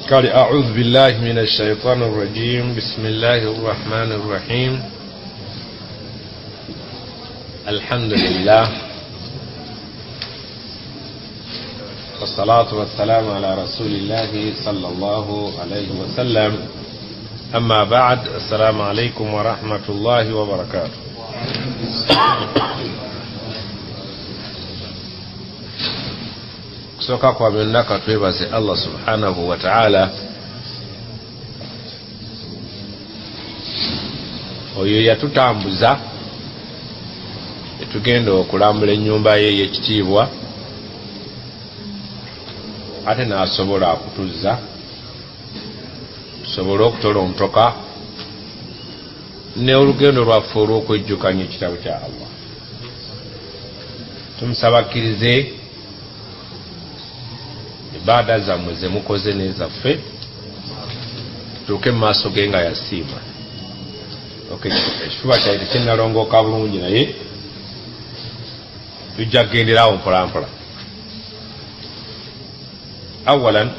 قال أعوذ بالله من الشيطان الرجيم بسم الله الرحمن الرحيم الحمد لله والصلاة والسلام على رسول الله صلى الله عليه وسلم أما بعد السلام عليكم ورحمة الله وبركاته. Kusoka kwa mnaka twebaze Allah subhanahu wa ta'ala oyo yatutambuza etugenda okulambula ennyumba ye y'ekitiibwa ate n'asobola okutuzza tusobole okutola omutoka ne olugendo lwaffe olw'okwejjukanya ekitabo kya Allah. Tumusaba akkirize ibada zammwe ze mukoze n'ezaffe tutuuke mu maaso ge nga yasiima. Ekifuba kyaitu kinnalongooka bulungi naye tujja kugenderawo mpolampola. Awalan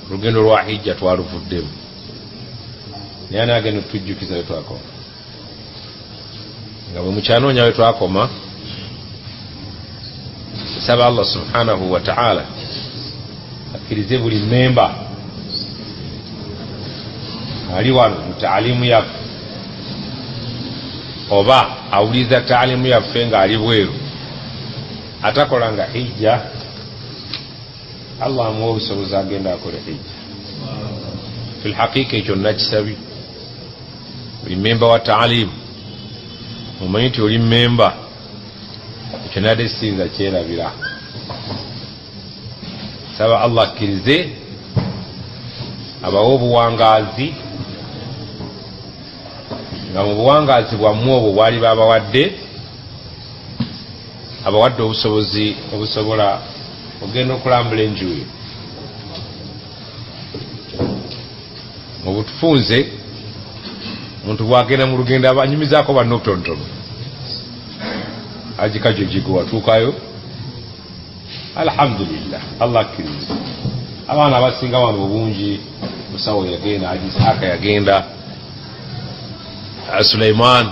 olugendo lwa hijja twaluvuddemu naye anaagenda okutujjukiza we twakoma nga bwe mukyanoonya we twakoma. Saba Allah subhanahu wa ta'ala akkirize buli memba ali wano mu taalimu yaffe oba awuliza taalimu yaffe ng'ali bweru atakolanga hijja, Allah amuwa obusobozi agenda akole hijja. Fil haqiqa ekyo nakisabye buli memba wa taalimu omanyi nti oli memba ekyo nadde sinza kyerabira. Saba Allah akkirize abawa obuwangaazi nga mu buwangaazi bwammwe obwo bwali babawadde abawadde obusobozi obusobola ogenda okulambula enjuyi mu butufunze. Omuntu bwagenda mu lugendo abanyumizaako banno obutonotono ajikajo jigo watuukayo alhamdulillah. Allah akkirize abaana abasinga wano obungi musawo yagenda, Haji Isaaka yagenda, Sulaiman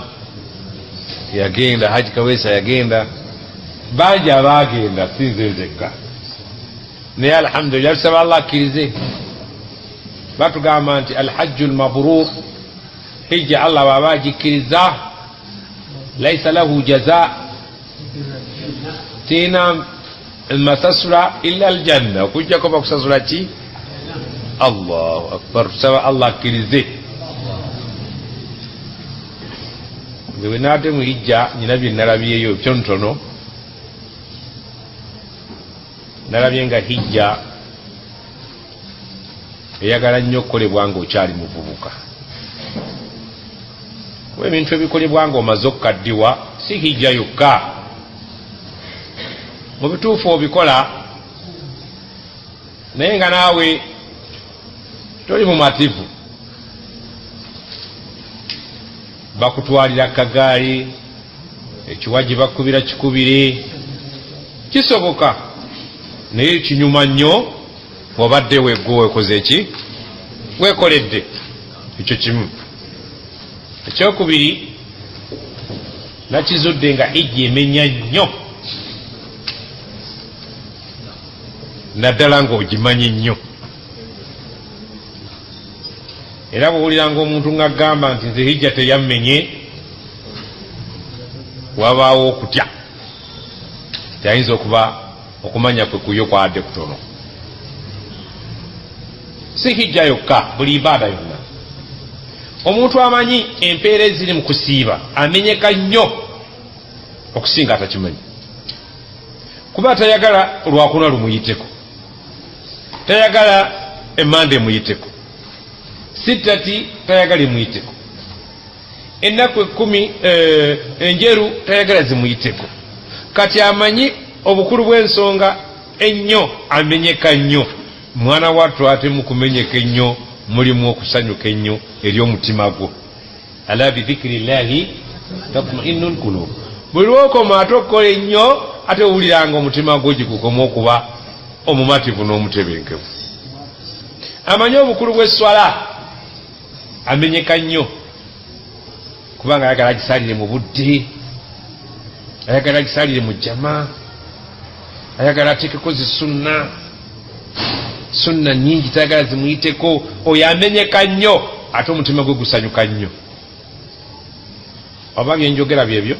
yagenda, Haji Kaweesa yagenda, bangi abaagenda sinze nzekka naye alhamdulillah. Tusaba Allah akkirize. Batugamba nti alhajju lmabrur, hijja Allah baba agikkiriza laisa lahu jaza tina masasula illa aljanna, okujjako bakusasula ki? Allahu akbar. Tusaba Allah akkirize. Bwe naate mu hijja nyina bye nalabyeyo byonotono. Nalabye nga hijja eyagala nnyo okukolebwa nga okyali muvubuka. Kuba ebintu ebikolebwa nga omaze okukaddiwa si hijja yokka, mu bituufu obikola naye nga naawe toli mumativu. Bakutwalira kagaali, ekiwaji bakubira kikubire, kisoboka naye kinyuma nnyo bw'obadde weggwe weekoze ki? Weekoledde. Ekyo kimu. Ekyokubiri nakizudde nga hijja emenya nnyo naddala ng'ogimanyi nnyo. Era bw'owuliranga omuntu ng'agamba nti nze hijja teyammenye, wabaawo okutya, tayinza okuba okumanya kwe kuyo kwadde kutono. Si hijja yokka, buli ibaada yonna. Omuntu amanyi empeera eziri mu kusiiba amenyeka nnyo okusinga atakimanyi, kuba tayagala olwakuna lumuyiteko, tayagala emmande emuyiteko, sittati tayagala emuyiteko, ennaku 10 enjeru tayagala zimuyiteko. Kati amanyi obukulu bw'ensonga ennyo, amenyeka nnyo. Mwana wattu ate mu kumenyeka ennyo mulimu okusanyuka ennyo eri omutima gwo. Ala bi dhikrillahi tatma'innul qulub. Buli lwokoma ate okukola ennyo ate owuliranga omutima gwo gikukoma okuba omumativu n'omutebenkevu. Amanyi obukulu bw'esswala, amenyeka nnyo kubanga ayagala agisalire mu budde, ayagala agisalire mu jama, ayagala ateekeko zisunna, sunna nnyingi tayagala zimuyiteko. Oyo amenyeka nnyo ate omutima gwe gusanyuka nnyo. Oba byenjogera byebyo.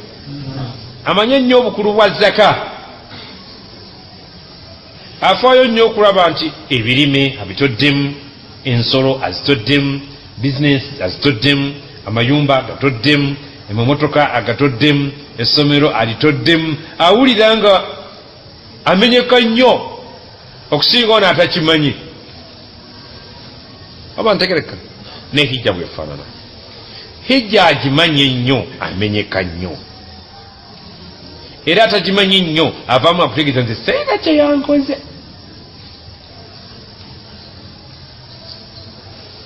Amanye nnyo obukulu bwa zaka, afaayo nnyo okulaba nti ebirime abitoddemu, ensolo azitoddemu, bizinesi azitoddemu, amayumba agatoddemu, amamotoka agatoddemu, essomero alitoddemu. Awulira nga amenyeka nnyo okusinga ono atakimanyi. Oba ntegereka ne hijja bwefaanana. Hijja agimanye nnyo, amenyeka nnyo, era atagimanyi nnyo avaamu akutegeeza nti sirina kye yankoze.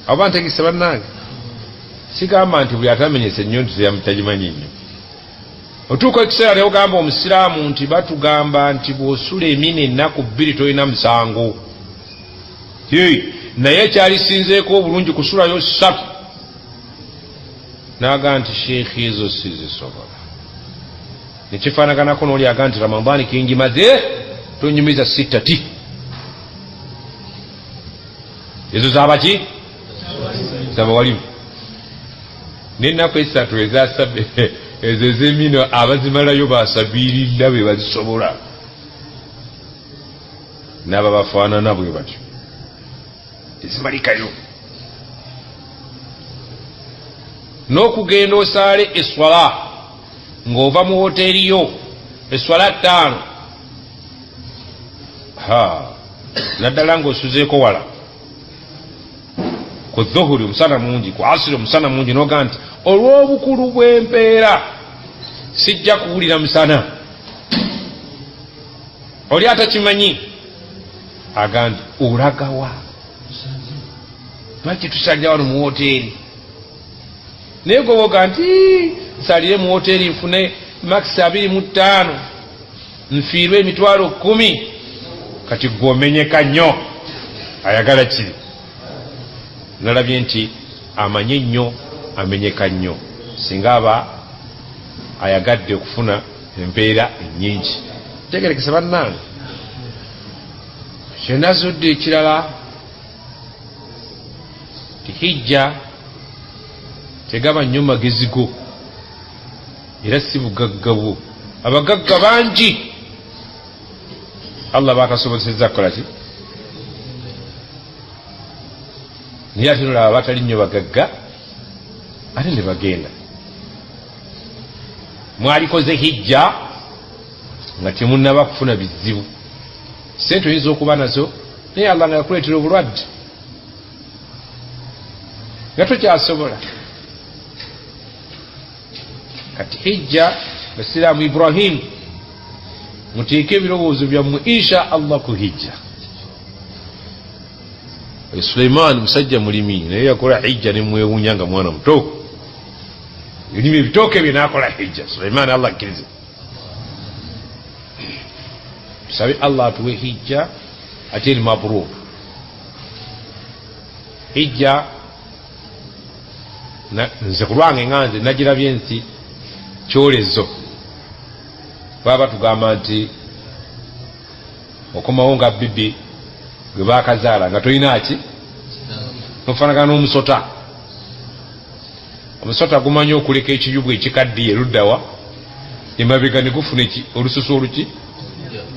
Oba ntegese bannange, sigamba nti buli atamenyese nnyo nti tagimanyi nnyo. Otuuka ekiseera ne ogamba omusiraamu nti batugamba nti bw'osula emina ennaku 2 tolina musango. Naye kyalisinzeeko obulungi kusulayo 3. N'aga nti sheekhi ezo sizisobola. Nekifaanaganako n'oli aga nti Ramadhaani kingimaze tonyumiza 6 ti. Ezo zabaki? Zabawalimu. N'ennaku 3 ezasabbe ezo ez'emino abazimalayo basabiirira bwe bazisobola. N'aba bafaanana bwe batyo ezimalikayo. N'okugenda osaale eswala ng'ova mu woteeri yo eswala 5 naddala ng'osuzeeko wala ku dhuhuri omusana mungi, ku asiri omusana mungi, n'oga nti olw'obukulu bw'empeera sijja kuwulira musana. Oli atakimanyi aga nti olagawa lwaki tusajja wano mu woteeri, naye gwe woga nti nsalire mu woteeri nfune makisi 25 nfiirwe emitwalo 10. Kati gwomenyeka nnyo ayagala kiri. Nalabye nti amanye nnyo, amenyeka nnyo singa aba ayagadde okufuna empeera ennyingi. Tegerekese bannange, kyenazudde ekirala ti hijja tegaba nnyo magezi go era si bugagga bwo. Abagagga bangi Allah bakasobozesezza kukola ki, naye ate nolaba batali nnyo bagagga ate ne bagenda. Mwalikoze hijja nga temunnaba kufuna bizibu. Sente oyinza okuba nazo naye Allah nga yakuleetera obulwadde nga tokyasobola. Kati hijja basiraamu Ibrahim muteeke ebirowoozo byammwe insha Allah ku hijja. Sulaiman musajja mulimi naye yakola hijja ne mwewunya nga mwana muto. Ebirime ebitooke bye n'akola hijja. Sulaiman Allah akkirize. Tusabe Allah atuwe hijja ate eri mabrur. Hijja nze kulwange nganze nagirabye nti kyolezo. Baba tugamba nti okomawo nga bibi gwe bakazaala nga tolina ki nofaanagana n'omusota. Omusota gumanyi okuleka ekiyubwa ekikaddiye luddawa emabega ne gufuna olususu oluki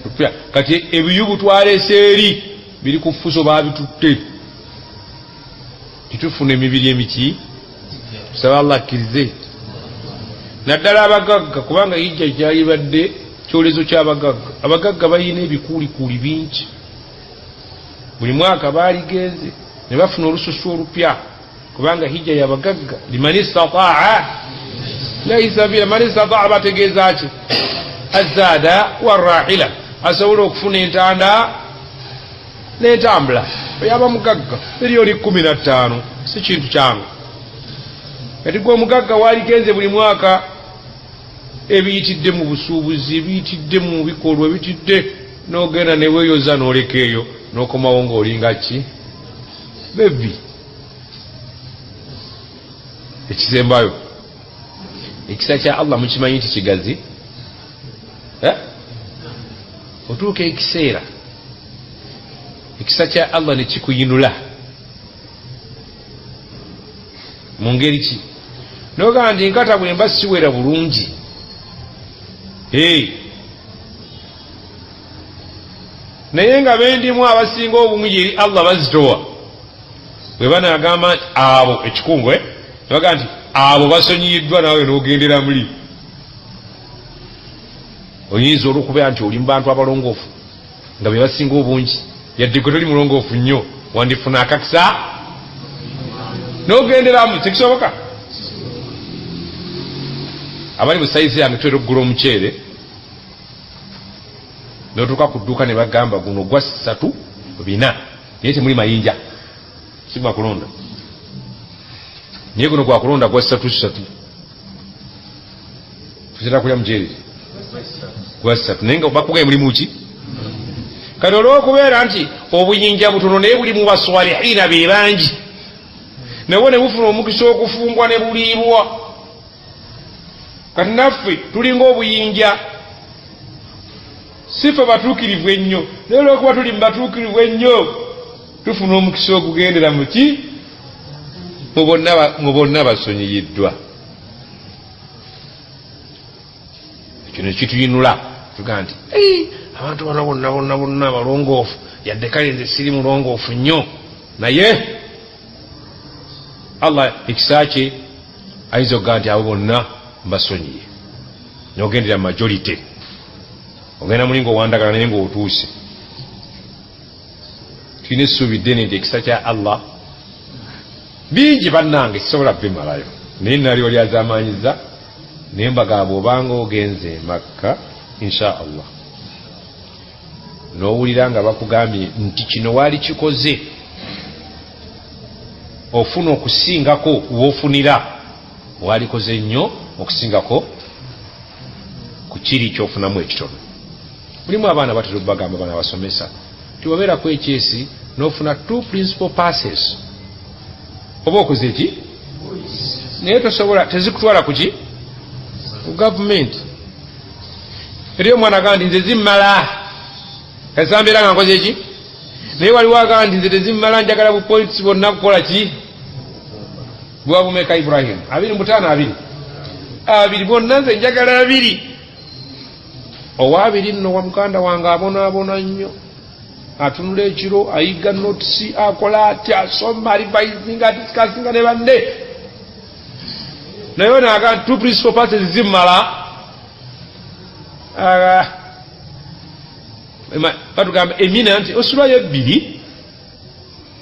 lupya. Kati ebiyubu twaleese eri biri ku ffuso baabitutte titufuna emibiri emiki. Tusaba Allah akkirize naddala abagagga kubanga hijja kyalibadde kyolezo ky'abagagga. Abagagga balina ebikuulikuuli bingi. Buli mwaka baaligenze ne bafuna olususu olupya kubanga hijja y'abagagga. Liman istataa ilayhi sabila. Man istataa bategeeza ki? Azzaada warrahila, asobola okufuna entanda n'entambula. Oyaba mugagga miliyoni 15 si kintu kyangu. Kati gwe omugagga waaligenze buli mwaka ebiyitidde mu busuubuzi, ebiyitidde mu bikolwa, ebiyitidde n'ogenda ne weeyoza n'oleka eyo n'okomawo ng'olinga ki bebi. Ekisembayo ekisa kya Allah mukimanyi nti kigazi. Otuuka ekiseera ekisa kya Allah ne kikuyinula mu ngeri ki n'ogamba nti nkata bwemba siwera bulungi. Naye nga bendimu abasinga obungi eri Allah bazitowa bwe banagamba nti abo ekikungwe nebaga nti abo basonyiyiddwa nawe n'ogendera muli. Oyinza olw'okubeera nti oli mu bantu abalongoofu nga be basinga obungi yadde gwe toli mulongoofu nnyo wandifuna akakisa n'ogenderamu. Tekisoboka. Abali mu sayizi yange twera okugula omuceere n'otuuka ku dduuka ne bagamba guno gwa 3-4 naye temuli mayinja si gwa kulonda. Naye guno gwa kulonda gwa 3-3 tutera kulya muceere gwa 3 naye nga bakugaye mulimu ki. Kati olw'okubeera nti obuyinja butono naye buli mu baswalihiina be bangi nabwo ne bufuna omukisa okufumbwa ne buliibwa. Kati naffe tulinga obuyinja sife batuukirivu ennyo naye olw'okuba tuli mu batuukirivu ennyo tufuna omukisa okugendera mu ki mu bonna basonyiyiddwa. Ekyo ne kituyinula tugaa nti abantu bano bonna abalongoofu yadde kale nze siri mulongoofu nnyo naye Allah ekisa kye ayinza okugaa nti abo bonna mbasonyiye. N'ogendera majority ogenda mulinga owandagala naye ng'otuuse. Tulina essuubi ddene nti ekisa kya Allah bingi bannange sisobola bimalayo naye nalyo lyazamanyiza naye mbagamba obanga ogenze Makka insha Allah n'owulira nga bakugambye nti kino waali kikoze ofuna okusingako w'ofunira walikoze nnyo okusingako ku kiri kyofunamu ekitono. Mulimu abaana batera bagamba bana basomesa tiwabeera ku ekyesi n'ofuna 2 principal passes oba okoze ki naye tosobola tezikutwala kuki ku gavumenti. Eri omwana agamba nti nze zimmala kasambeera nga nkoze ki naye waliwo agamba nti nze tezimmala njagala bupolisi bonna kukola ki bwabumeka Ibrahim 25 2 bonna nze njagala 2 owaabiri nno wa mukanda wange abonaabona nnyo atunula ekiro ayiga notisi akola atya asoma alivayizinga atikasinga ne banne naye naga 2 principal passes zimmala batugamba emina nti osulayo 2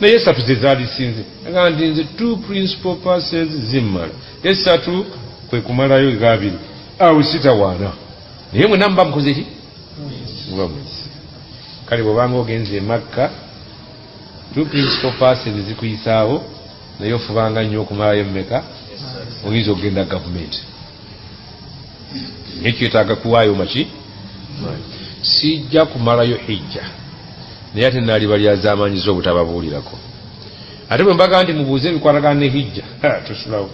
naye 3 ze zaali sinze aga nti nze 2 principal passes zimmala 3 kwe kumalayo ga 2 awo sitawaana naye mwena muba mukoze ki muba mwezi. Kale bwobanga ogenze Makka 2 principal passes zikuyisaawo naye ofubanga nnyo okumalayo mmeka oyinza okugenda gavumenti nekyetaaga kuwaayo maki sijja kumalayo hijja naye ate naaliba lyazamanyiza obutababuulirako. Ate bwe mbaga nti mubuuze ebikwatagana ne hijja tosulawo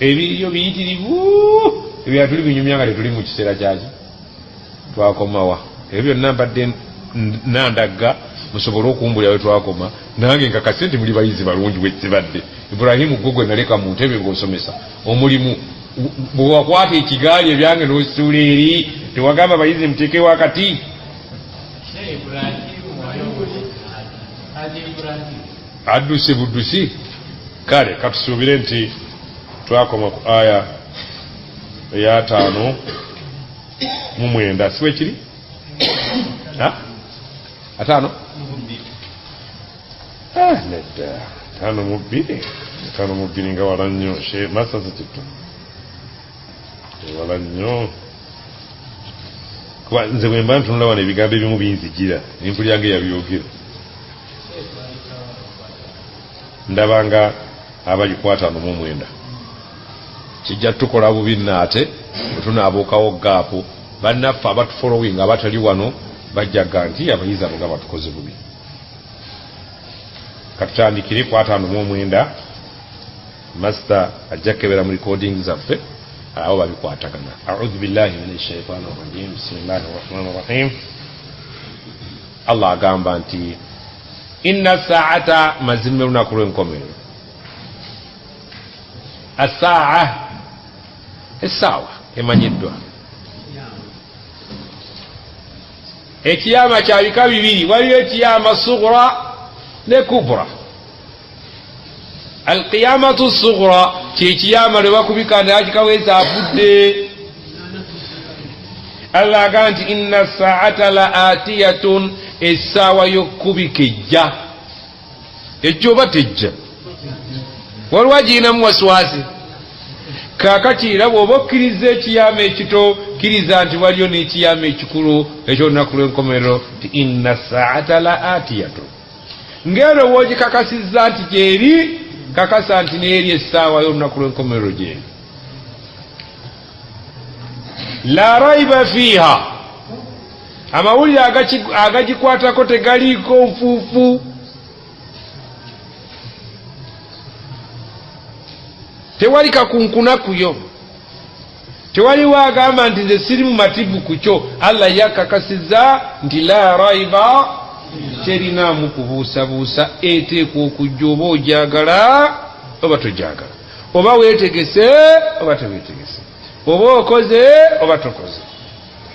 ebiriyo biyitirivu ebya tuli binyumya nga tetuli mu kiseera kyaki twakomawa ebyo byonna mbadde nandagga musobole okumbulira we twakoma nange nkakase nti muli bayizi balungi bwekibadde. Ibrahimu gwe naleka mu ntebe ng'osomesa omulimu bwe wakwata ekigaali ebyange n'ositula eri tewagamba bayizi muteeke wakati adduse buddusi. Kale katusuubire nti twakoma ku aya eya 5 siwe kiri 5 nedda 5 nga wala nnyo masasa kitto wala nnyo kuba nze bwe mba ntunula wano ebigambo ebimu binzijira nimpulyange yabyogera ndabanga abali ku 5 kijja tukola bubi naate tunaabuukawo gaapu bannaffe abatufollowing abatali wano bajjaga nti abayizi abo nga batukoze bubi. Katutandikire ku 59 master ajja kebera mu recording zaffe awo babikwatagana. A'udhu billahi minash shaitanir rajim. Bismillahir rahmanir rahim. Allah agamba nti inna sa'ata mazimme lunaku lw'enkomerero. As-sa'a essaawa emanyiddwa. Ekiyama kya bika bibiri, waliyo ekiyama sughra ne kubra. Al-qiyamatu sughra kyekiyama lwe bakubika nakikaweesa afudde. Allah agamba nti inna sa'ata la atiyatun, essaawa y'okkubika ejja. Ejja oba tejja? Waliwo agirinamu waswasi. Kaakati era bw'oba okkiriza ekiyama ekito kkiriza nti waliyo n'ekiyama ekikulu eky'olunaku lw'enkomerero nti inna sa'ata la atiyatun. Ng'ero bw'ogikakasizza nti gyeri, kakasa nti n'eri essaawa y'olunaku lw'enkomerero gyeri. La raiba fiiha, amawulire agagikwatako tegaliiko nfuufu. Tewali kakunkuna kuyo, tewaliwo agamba nti nze siri mumativu ku kyo. Allah yakakasizza nti la raiba, terinamu kubuusabuusa, eteekwa okujja oba ogyagala oba togyagala, oba weetegese oba teweetegese, oba okoze oba tokoze.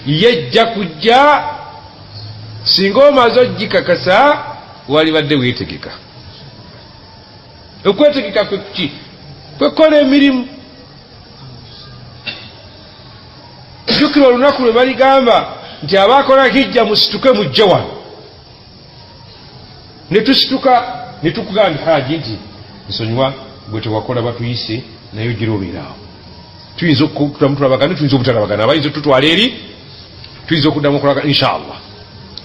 Yejja kujja singa omaze ogikakasa walibadde weetegeka. Okwetegeka kwe kuki? Kwekola emirimu. Jjukira olunaku lwe baligamba nti abaakola hijja musituke mujje wano. Ne tusituka ne tukugamba haji nti nsonyiwa gwe tewakola batuyise naye ogira olwiraawo. Tuyinza okuddamu tulabagana, tuyinza obutalabagana, abayinza tutwala eri, tuyinza okuddamu okulabagana inshallah.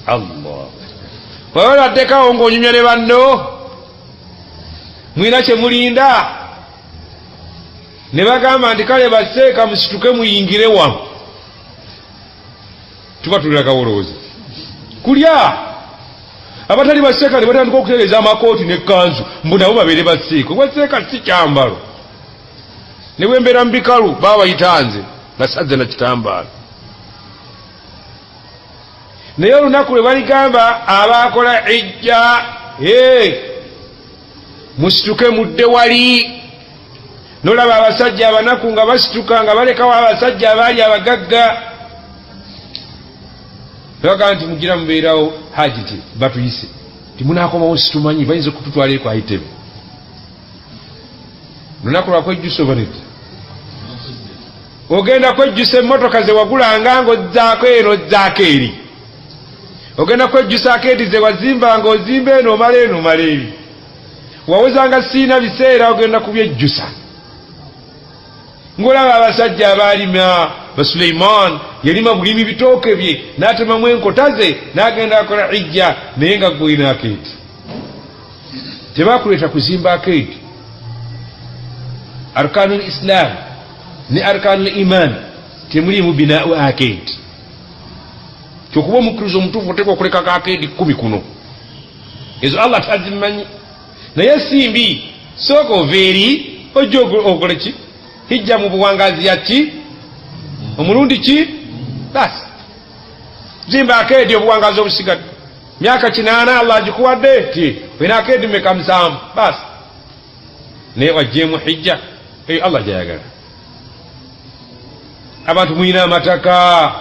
Allah wabala addekawo ng'onyumya ne banno mwina kye mulinda. Ne bagamba nti kale baseeka musituke muyingire wano. Tuba tulira kawolooza kulya. Abatali baseeka ne batandika okutereeza amakooti n'ekkanzu mbu nabo babeere baseeka. Baseeka si kyambalo. Ne bwembeera mu bikalu baba bayitanze basajja na kitambaala. Naye olunaku lwe baligamba abaakola hijja, musituke mudde wali. Nolaba abasajja abanaku nga basituka nga balekawo abasajja abaali abagagga. Baga nti mugira mubeerawo haji nti batuyise timunaakomawo situmanyi bayinza okututwala eko ayitebe. Lunaku lwa kwejjusa oba nedda? Ogenda kwejjusa emmotoka ze wagulanga ng'ozzaako eno ozzaako eri. Ogenda kwejjusa akeedi ze wazimba ng'ozimba eno omala eno omala eri. Wawezanga siina biseera ogenda kubyejjusa. Ngolaba abasajja abaalima Sulaiman yalima bulimi bitooke bye n'atemamu enkota ze n'agenda akola hijja naye nga gwina akeedi. Tebakuleeta kuzimba akeedi. Arkanul Islam ne arkanul iman temulimu binaau akeedi. Kyokuba omukkiriza omutuufu oteekwa okulekako akeedi 10 kuno. Ezo Allah tazimanyi. Naye simbi sooka oveeri ojja okole ki? Hijja mu buwangazi yaki? Omulundi ki? Basi zimba akeedi obuwangazi obusigadde. Myaka 8 Allah agikuwadde ti wena akeedi meka 7 basi. Naye wajjeemu hijja Allah gyayagala. Abantu muyina amataka.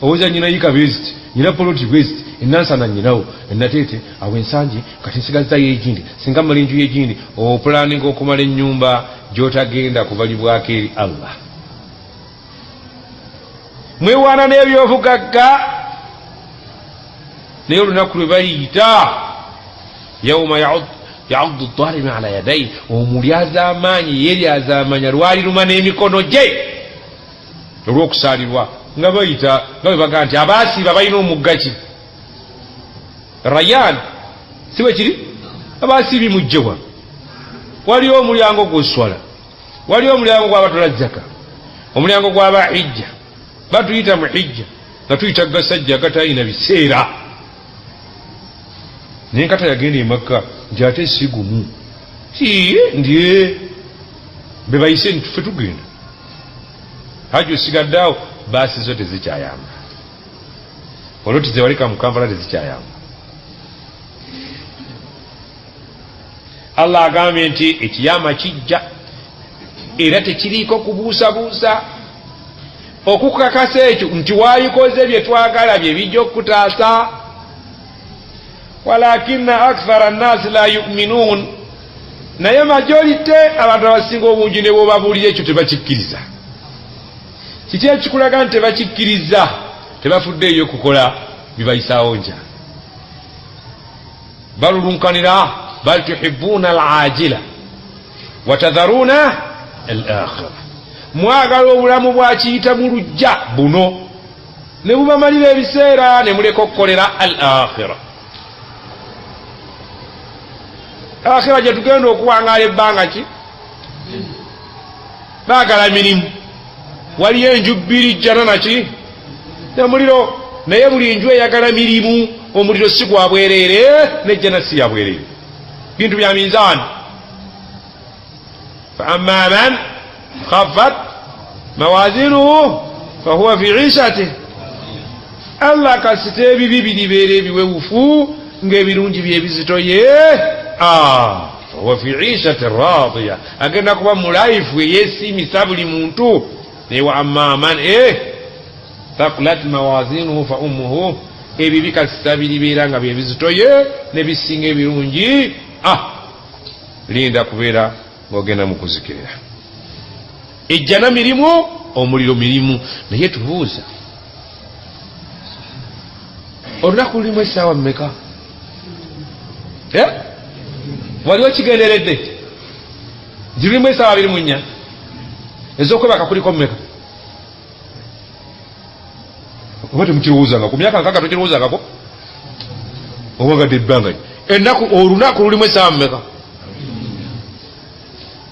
Owuza nyina yika west, nyina poloti west, enansana nyinawo, enateete awo ensangi kati nsigazzayo egindi, singa mmala enju y'egindi, opulaninga okumala ennyumba gy'otagenda kubalibwako eri Allah. Mwewaana n'ebyobugagga. Naye olunaku lwe bayita yawma ya'uddu adh-dhalimu ala yadayhi, omulyaza amaanyi yeryaza amanya lwali luma n'emikono gye olw'okusaalirwa. Nga bayita nga bwe baga nti abaasiiba balina omugga ki? Rayyan si bwe kiri? Abaasiibi mujjewa. Waliwo omulyango gw'oswala, waliwo omulyango gw'abatola zaka, omulyango gw'aba hijja. Batuyita mu hijja nga tuyita gasajja gatalina biseera naye nkata yagenda emakka nti ate si gumu ndye be bayise ntufe tugenda haji osigaddaawo baasi zo tezikyayamba olwo tizewalika mu Kampala tezikyayamba. Allah agambye nti ekiyama kijja era tekiriiko kubuusabuusa okukakasa ekyo nti waayikoze bye twagala bye bijja okutaasa. Walakina akthara nnasi la yuminuun, naye majorite abantu abasinga obungi ne bwobabuulira ekyo tebakikkiriza. Kiki ekikulaga nti tebakikkiriza? Tebafuddeeyo okukola bibayisaawo nja, balulunkanira bal tuhibbuna al-ajila wa tadharuna al-akhirah. Mwagala obulamu bwakiyita mu lujja buno ne bubamalira ebiseera ne muleka okukolera al-akhirah. Akhirah gye tugenda okuwangaala ebbanga ki? Baagala mirimu, waliyo enju bbiri jjana naki nemuliro, naye buli nju eyagala mirimu. Omuliro si gwa bwereere nejjana si ya bwereere, bintu bya minzaani. Fa amma man khaffat mawazinuhu fahuwa fi ishati, Allah kasita ebibi biribeera ebiwewufu ng'ebirungi byebizitoye, fahuwa fi ishati radiya, agenda kuba mu life eyeesiimisa buli muntu. Naye wa amma man thaqulat mawazinuhu fa ummuhu, ebibi kasita biribeera nga byebizitoye ne bisinga ebirungi, linda kubeera ng'ogenda mu kuzikirira. Ejjana mirimu, omuliro mirimu. Naye tubuuza, olunaku lulimu essaawa mmeka? Waliwo kigenderedde nti lulimu essaawa 24? Ez'okwebaka kuliko mmeka? Oba temukirowoozanga ku myaka nkaaga tokirowoozangako? Owagadde ebbanga ennaku olunaku lulimu essaawa mmeka?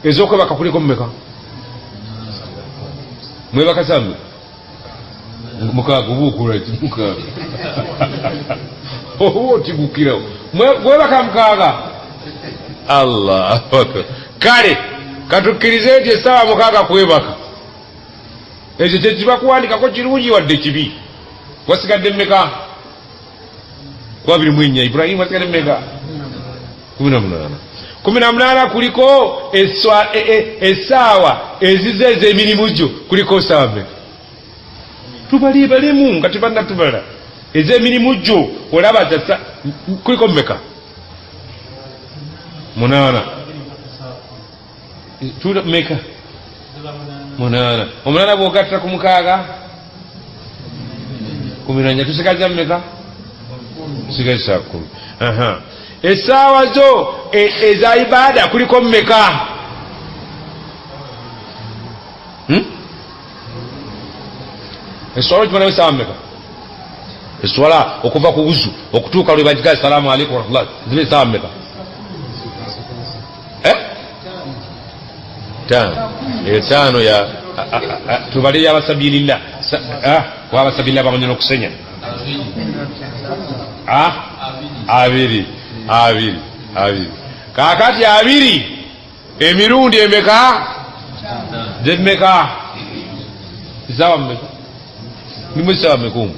Ez'okwebaka kuliko mmeka? Mwebaka sambe mukaaga oba okola ki? Mukaaga oba otigukirawo mwebaka mukaaga. Allah akbar. Kale katukkirize nti essaawa mukaaga kwebaka, ekyo kyekiba kuwandikako kirungi wadde kibi. Wasigadde mmeka? 24. Ibrahimu wasigadde mmeka? 18. 18 kuliko essaawa ezize ez'emirimu gyo, kuliko essaawa mmeka? Tubalibalemu nga tebannatubala. Ez'emirimu gyo olaba kuliko mmeka? 8. Tula mmeka? 8. 8 bw'ogatta ku mukaaga 14. Tusigaza mmeka? Tusigaza 10. Essaawa zo eza ibaada kuliko mmeka? Eswala kimalawo essaawa mmeka? Eswala okuva ku wuzu okutuuka lwe bagiga assalamu alaikum warahmatullahi ziba essaawa mmeka? 5 ya tubalire abasabilillah wabasabilillah bamanyi n'okusenya 2 kakati 2 emirundi emeka? Zemmeka? Essaawa mmeka? Nimu essaawa mmeka?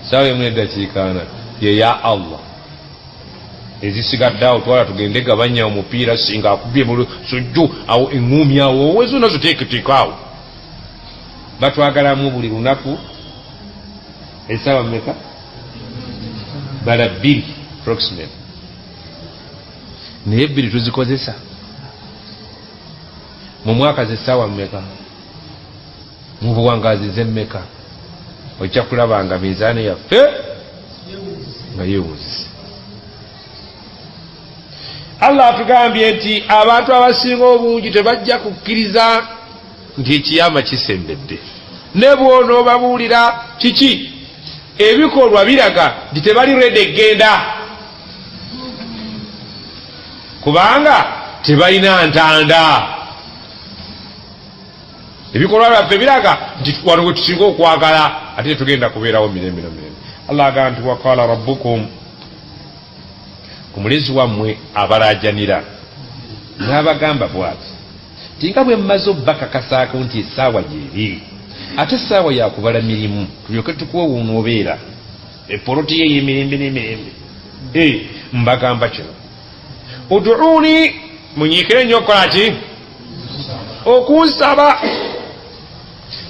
Essaawa emu n'eddakiika 4 ye ya Allah. Ezisigadde awo twala tugende gabanya omupiira singa akubye mu sujju awo eŋŋumi awo owezo nazo teeketeeka awo. Batwagalamu buli lunaku essaawa mmeka? Bala 2 approximate. Naye 2 tuzikozesa mu mwaka z'essaawa mmeka? Mu buwangazi z'emmeka? Ojja kulaba nga mizaani yaffe nga yeewuuzise. Allah atugambye nti abantu abasinga obungi tebajja kukkiriza nti ekiyama kisembedde. Ne bw'onoobabuulira kiki? Ebikolwa biraga nti tebali ready egenda, kubanga tebalina ntanda. ebikolwa byaffe biraga nti wano we tusinga okwagala ate tugenda kubeerawo mirembe na mirembe. Allah agamba nti waqala rabbukum, omulezi wammwe abalajanira n'abagamba bwati nti nga bwe mmaze obbakakasaako nti essaawa gyeri ate essaawa yakubala mirimu tulyoke tukuwe wonoobeera epoloti ye yemirembe n'emirembe. Mbagamba kino uduuni, munyiikire nnyo okukola ki? Okunsaba.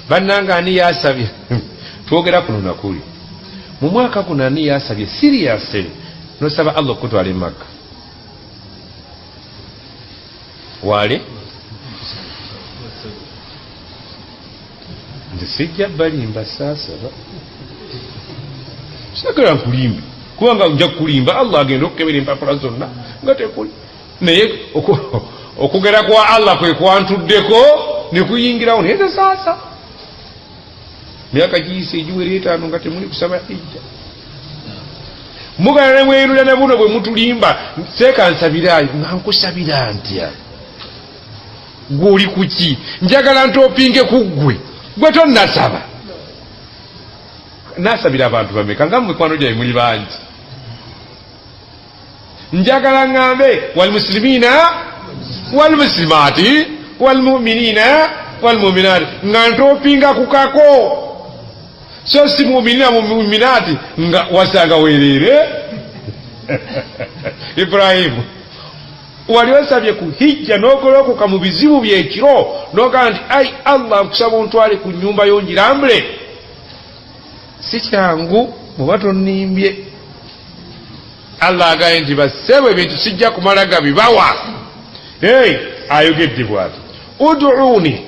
Bannanga ani yasabye? Twogera kuno nakuli mu mwaka guno ani yasabye seriously nosaba Allah okutwala Makka? Wale nze sijja balimba saasaba, sagala nkulimbe kubanga nja kulimba Allah agenda okukebera empapula zonna nga tekuli. Naye okugera kwa Allah kwe kwantuddeko ne kuyingirawo naye saasa myaka giyise egiwera 5 nga temuli kusaba hijja. Mugana ne mweyulira ne buno bwe mutulimba seeka nsabirayo nga nkusabira ntya? Gw'oli kuki? Njagala ntopinge ku ggwe gwe tonnasaba. Nasabira abantu bameka nga mumikwano gyaye muli bangi? Njagala ngambe walmuslimina walmuslimati walmuminina walmuminati nga ntopinga kukako, so si muminina muminati nga wasanga werere. Ibrahimu wali wasabye ku hijja n'ogolokoka mu bizibu byekiro n'ogamba nti ai Allah nkusaba ontwale ku nnyumba y'ongirambule, si kyangu bw'oba tonnimbye. Allah agaye nti bassebwe ebintu sijja kumala gabibawa. Ayogedde bw'ati uduuni,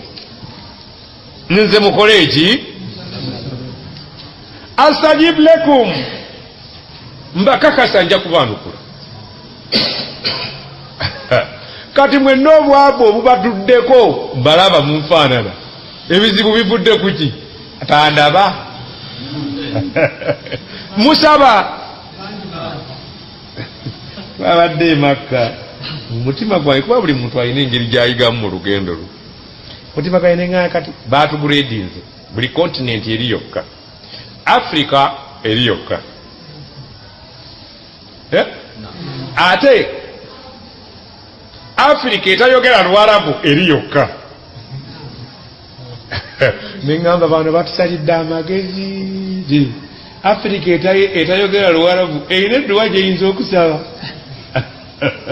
nze mukole eki? Astajib lakum, mbakakasa nja kubaanukula. Kati mwenna obwavu obubatuddeko mbalaba munfaanana, ebizibu bivudde kuki? Tandaba. Musaba babadde Makka mutima gwange, kuba buli muntu alina engeri gy'ayigamu mu lugendo lwe. Mutima gwange neŋŋaa kati baatuguredinze buli kontinenti eri yokka, Africa eri yokka, ate Africa etayogera Luarabu eri yokka. Neŋŋamba bano batusalidde amagezi. Africa etayogera Luarabu erina edduwa gyeyinza okusaba.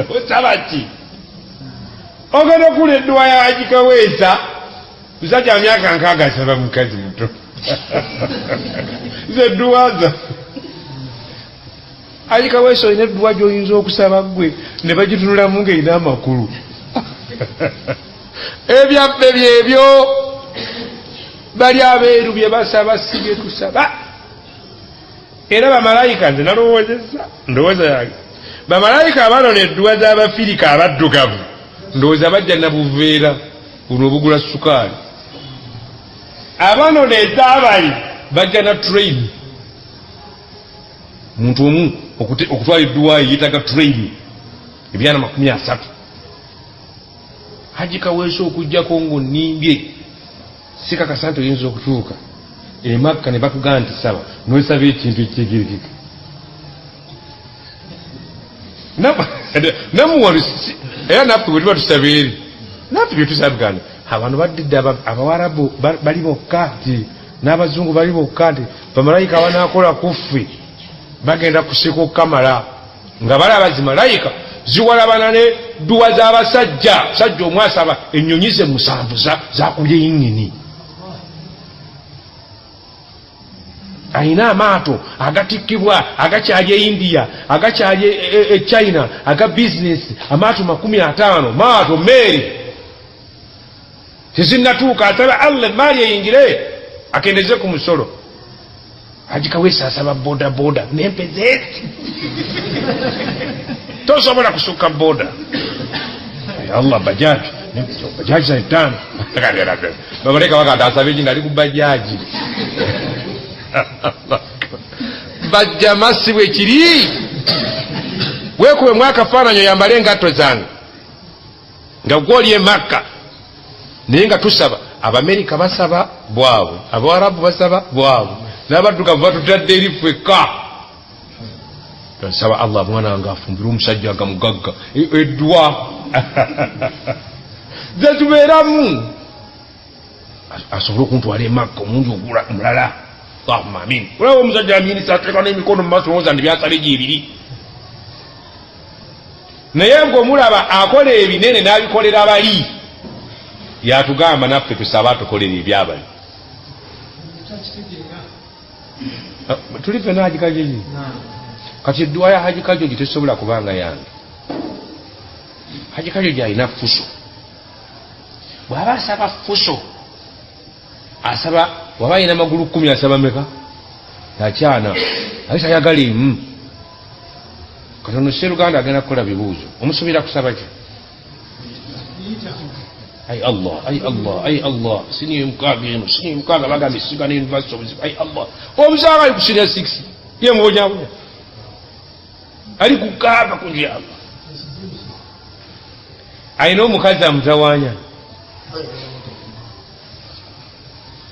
Osaba ki? Ogenda okula edduwa ya Hajikaweesa, musajja wa myaka 6 asaba mukazi muto. Ze edduwaza Hajikaweesa olina edduwa gy'oyinza okusaba gwe ne bagitunulamu ng'erina amakulu. Ebyaffe byebyo, bali abeeru bye basaba si bye tusaba. Era bamalayika nze nalowoozezza ndowooza yange, bamalayika abanona edduwa z'Abafirika abaddugavu ndowooza bajja na buveera buno obugula sukaali. Abanona ez'abali bajja na train. Muntu omu okutwala edduwa yeetaga train ebyana 30. Hajikaweesa okujjako ng'onnimbye sikakasa nti oyinza okutuuka Makka ne bakugamba nti saba n'osaba ekintu ekyegirikika. Namuwali era naffe bwe tuba tusaba eri naffe bye tusaba nti abantu baddidde Abawarabu bali bokka nti n'Abazungu bali bokka nti bamalayika abanaakola ku ffe bagenda kusika okukamala nga balaba zi malayika ziwalabana ne dduwa z'abasajja. Sajja omu asaba ennyonyi ze 7 zakubye yingini. Alina amaato agatikkibwa agakyali e India, agakyali e China, aga bizinesi, amaato 50, maato meeri tezinnatuuka. Asaba Allah maali eyingire akendeze ku musolo. Hajikaweesa asaba boda boda n'empezeti. Tosobola kusukka boda. Allah bajaji za 5. Babaleka wakati asabe jina ali ku bajaji. Bajja masibwe kiri wekube mwaka faananyo yambale engatto zange nga gwoli e Makka naye nga tusaba Abamerika basaba bwabwe, Abawarabu basaba bwabwe, n'abaddugavu batutadde eri ffekka. Nsaba Allah mwana wange afumbire omusajja nga mugagga eddwa ze tubeeramu asobole okuntwala emakka omundi ogula mulala. Allahumma amin. Olaba omusajja aminisa ateeka n'emikono mu maaso olowooza nti byasala egyebiri, naye ng'omulaba akola ebinene n'abikolera abali, yatugamba naffe tusaba atukolera ebyabali. Tuli ffenna Haji Kajoji kati edduwa ya Haji Kajoji tesobola kubanga yange. Haji Kajoji alina fuso, bw'aba asaba fuso asaba, waba alina amagulu 10 asaba meka akyana ali tayagala emu. Katono Sseruganda agenda kukola bibuuzo, omusuubira kusaba ki? Ay Allah, ay Allah, ay Allah, siniye mukaaga eno, siniye mukaaga bagambye sigana university obuzibu. Ay Allah, omusaanga ali ku senior 6 ye mbonyabonya ali kukaaga kunjaba. Alina omukazi amutawanya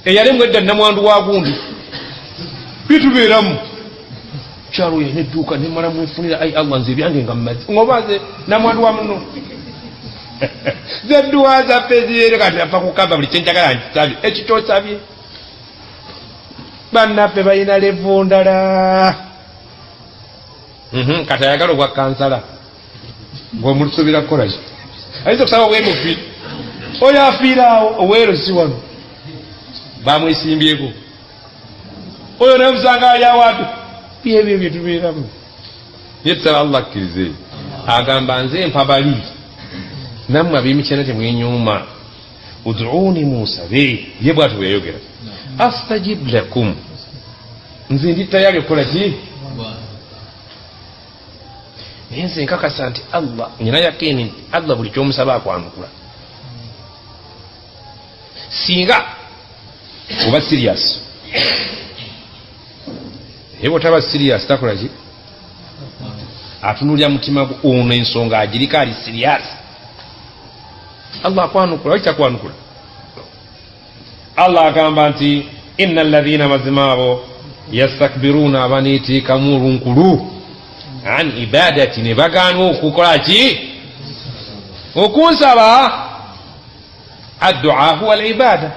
eyalemwa edda namwandu wa gundi bitubeeramu kyalo yene edduuka nemala mwefunira. Ay Allah, nze ebyange nga mmazi ngobaze namwandu wa muno zedduwa zaffe ziyere kati afa kukaba buli kyenjagala ntisabye ekitosabye. Bannaffe balina levu ndala. Kati ayagala obwa kansala ng'omulusubira kukola ki? Ayinza okusaba bwemufi oyo afiiraawo oweero si wano bamwesimbyeko, oyo namusanga ali awaatu. Byebyo byetubeeramu. Ye tusaba Allah akkirize. Agamba nze mpabali nammwe ab'emikyana temwenyuuma, uduuni munsabe. Ye bw'atyo bweyayogera, astajib lakum, nze ndi tayali okukola ki? Naye nze nkakasa nti Allah, nyina yakini nti Allah buli kyomusaba akwanukula. Singa oba serious, naye bw'otaba serious takola ki? Atunulya mutima gwo, ono ensonga agiriko ali serious. Allah akwanukula, waki takwanukula? Allah agamba nti inna alladhina mazimaabo yastakbiruna, abaniitiikamu olunkulu an ibadati, ne bagaana okukola ki? Okunsaba. Addua huwa al-ibada,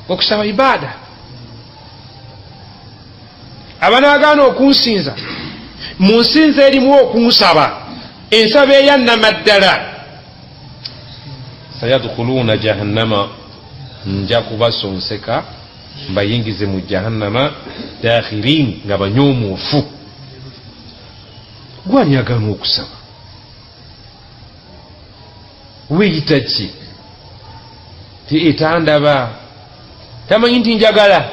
okusaba ibada. Abanagaana okunsinza, munsinza erimu okunsaba, ensaba eyannama ddala. Sayadkhuluna jahannama, nja kubasonseka mbayingize mu jahannama, dakhirin, nga banyoomoofu. Gwani agaana okusaba weeyita ki? Etandaba tamanyi nti njagala.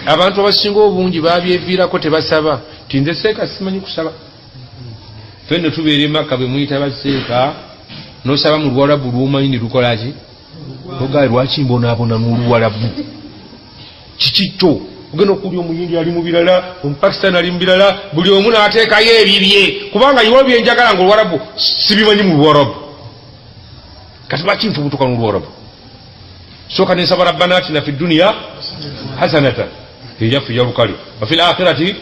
Abantu abasinga obungi babyeviirako tebasaba, ti nze seeka simanyi kusaba. Fenno tubeera Makka bwe muyita baseeka n'osaba mu Luwarabu lw'omanyi ne lukola ki? Ogaye lwaki mbonaabona n'Oluwarabu? Kiki kyo? Ogenda okulya omuyindi ali mu birala, omupakisitaani ali mu birala, buli omu n'ateekayo ebibye, kubanga iwo byenjagala nga Oluwarabu sibimanyi mu Luwarabu. Kati lwaki nfubutuka mu Luwarabu? Sooka nensaba rabbana atina fi dunya hasanatan, eyaffe yalukale, wa fil akhirati,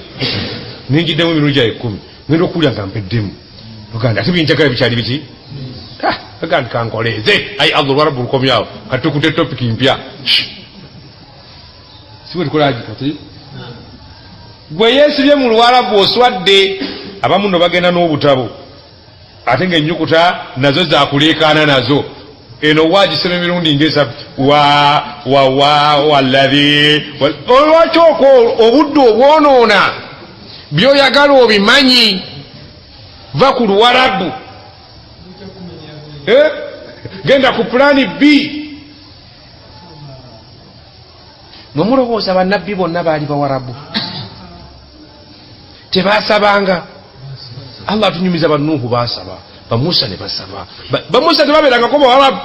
ninjiddemu emirundi gyayo 10, ngenda okulya nga mpeddemu. Oganda ate byenjagala bikyali biki? Oganda kankoleeze. Ayi Allah, Oluwarabu lukomyawo, kati tukute topiki mpya. Siwe tukolaji kati gwe yeesibye mu Luwarabu oswadde. Abamu no bagenda n'obutabo ate ng'ennyukuta nazo zaakuleekaana nazo. Eno waagisema emirundi ng'esatu, walladhi. Olwaki obudde obwonoona by'oyagala obimanyi? Va ku Luwarabu, genda ku pulaani B. Mwe mulowooza bannabbi bonna baali Bawarabu? Tebaasabanga. Allah atunyumiza bannuuhu baasaba, bamusa ne basaba. Bamusa tebabeerangako Bawarabu,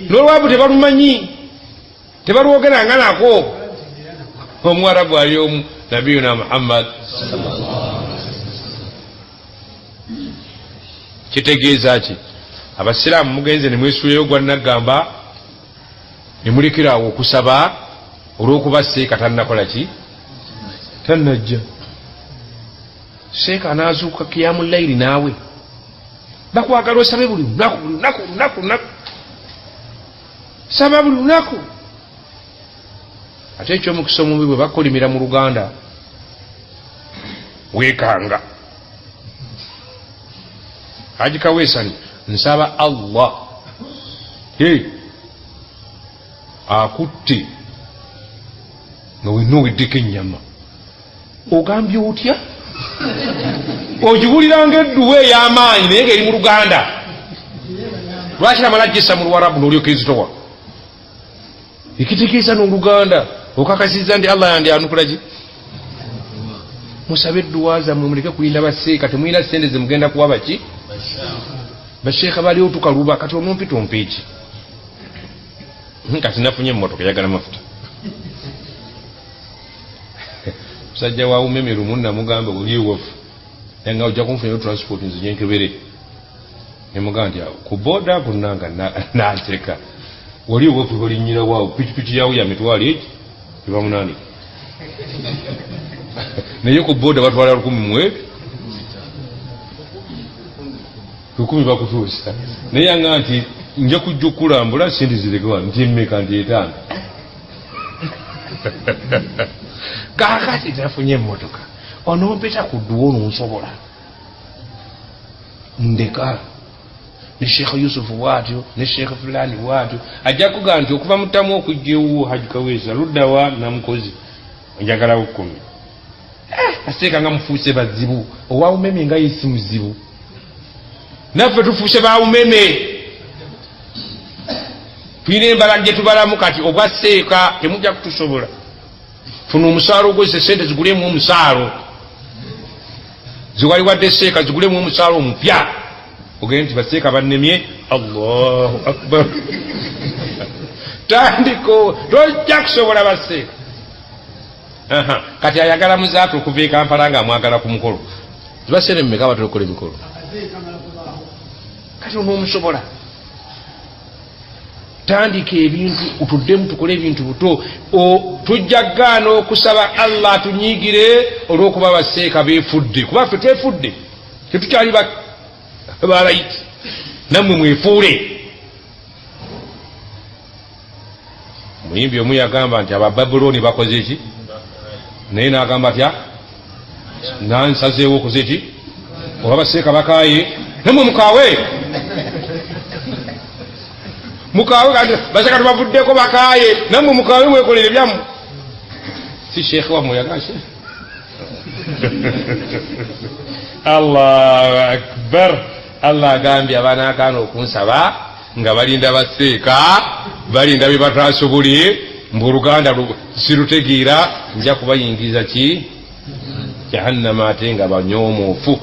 n'Oluwarabu tebalumanyi, tebalwogeranga nako. Omuwarabu ali omu, Nabiyuna Muhammad. Kitegeeza ki? abasiraamu mugenze ne mwesuleyo gwa nagamba ne mulekerawo okusaba olw'okuba seeka tannakola ki tannajja. Seeka anaazuuka kiyamu layiri naawe bakwagala osabe buli lunaku saba buli lunaku. Ate ekyomukisa omubi bwe bakolimira mu Luganda weekanga. Haji Kaweesa nsaba Allah akutte nga wenna oweddeko ennyama ogambye otya? Ogiwuliranga edduwa ey'amaanyi naye ng'eri mu Luganda. Lwaki amala gyessa mu Luwarabu n'olyoka ezitowa? Ekitegeeza n'Oluganda okakasiza nti Allah yandyanukula ki? Musabe edduwa zammwe muleke kulinda baseeka. Temulina ssente ze mugenda kuwa baki? Basheeka baliwo tukaluba kati onompitompa eki kati nafunye emmotoka yagala mafuta. Musajja wa umeme lumu namugamba oli ewaffe nga ojja kunfunirayo transport nze gyenkebere. Nemugamba nti ku boda kunanga nateka wali ewaffe balinnyira waawo pikipiki yawo ya mitwalo egi ebamunanika naye ku boda batwala 10 bakutuusa naye yanga nti nja kujja okulambula sente zirekewa nti emmeka nti 5. Kakati nafunye emmotoka onompeta ku dduwa ononsobola ndeka ne Sheikh Yusuf bwatyo ne Sheikh fulani bwatyo ajja kugamba nti okuva mutamu okujja ewuwo Haji Kaweesa luddawa namukozi njagala 10. Aseeka nga mufuuse bazibu owa umeme nga yesi muzibu naffe tufuuse ba umeme. Tulina embala gye tubalamu kati obwa seeka temujja kutusobola. Funa omusaalo ogwese sente zigulemu omusaalo ziwali wadde seeka zigulemu omusaalo omupya ogende nti baseeka bannemye. Allahu akbar. Tandiko tojja kusobola baseeka. Kati ayagala muzaatu okuva e Kampala nga amwagala ku mukolo zibasere mmeka batulokola emikolo kati onoomusobola. Tandika ebintu utuddemu tukole ebintu buto. Tujja gaana okusaba Allah atunyiigire olw'okuba baseeka beefudde kuba ffe twefudde tetukyali balayiti nammwe mwefuule. Muyimbi omu yagamba nti Abababuloni bakoze ki naye n'agamba atya nansazeewo okoze ki oba baseeka bakaaye nammwe mukaawe kati baseeka tubavuddeko bakaaye nammwe mukaawe mwekolere byammwe. Si sheekhe wammwe yagashe. Allahu akbar. Allah agambye abaana akaana okunsaba nga balinda baseeka balinda bye batasobole mbu Oluganda sirutegeera nja kubayingiza ki jahannama ate nga banyoomoofu.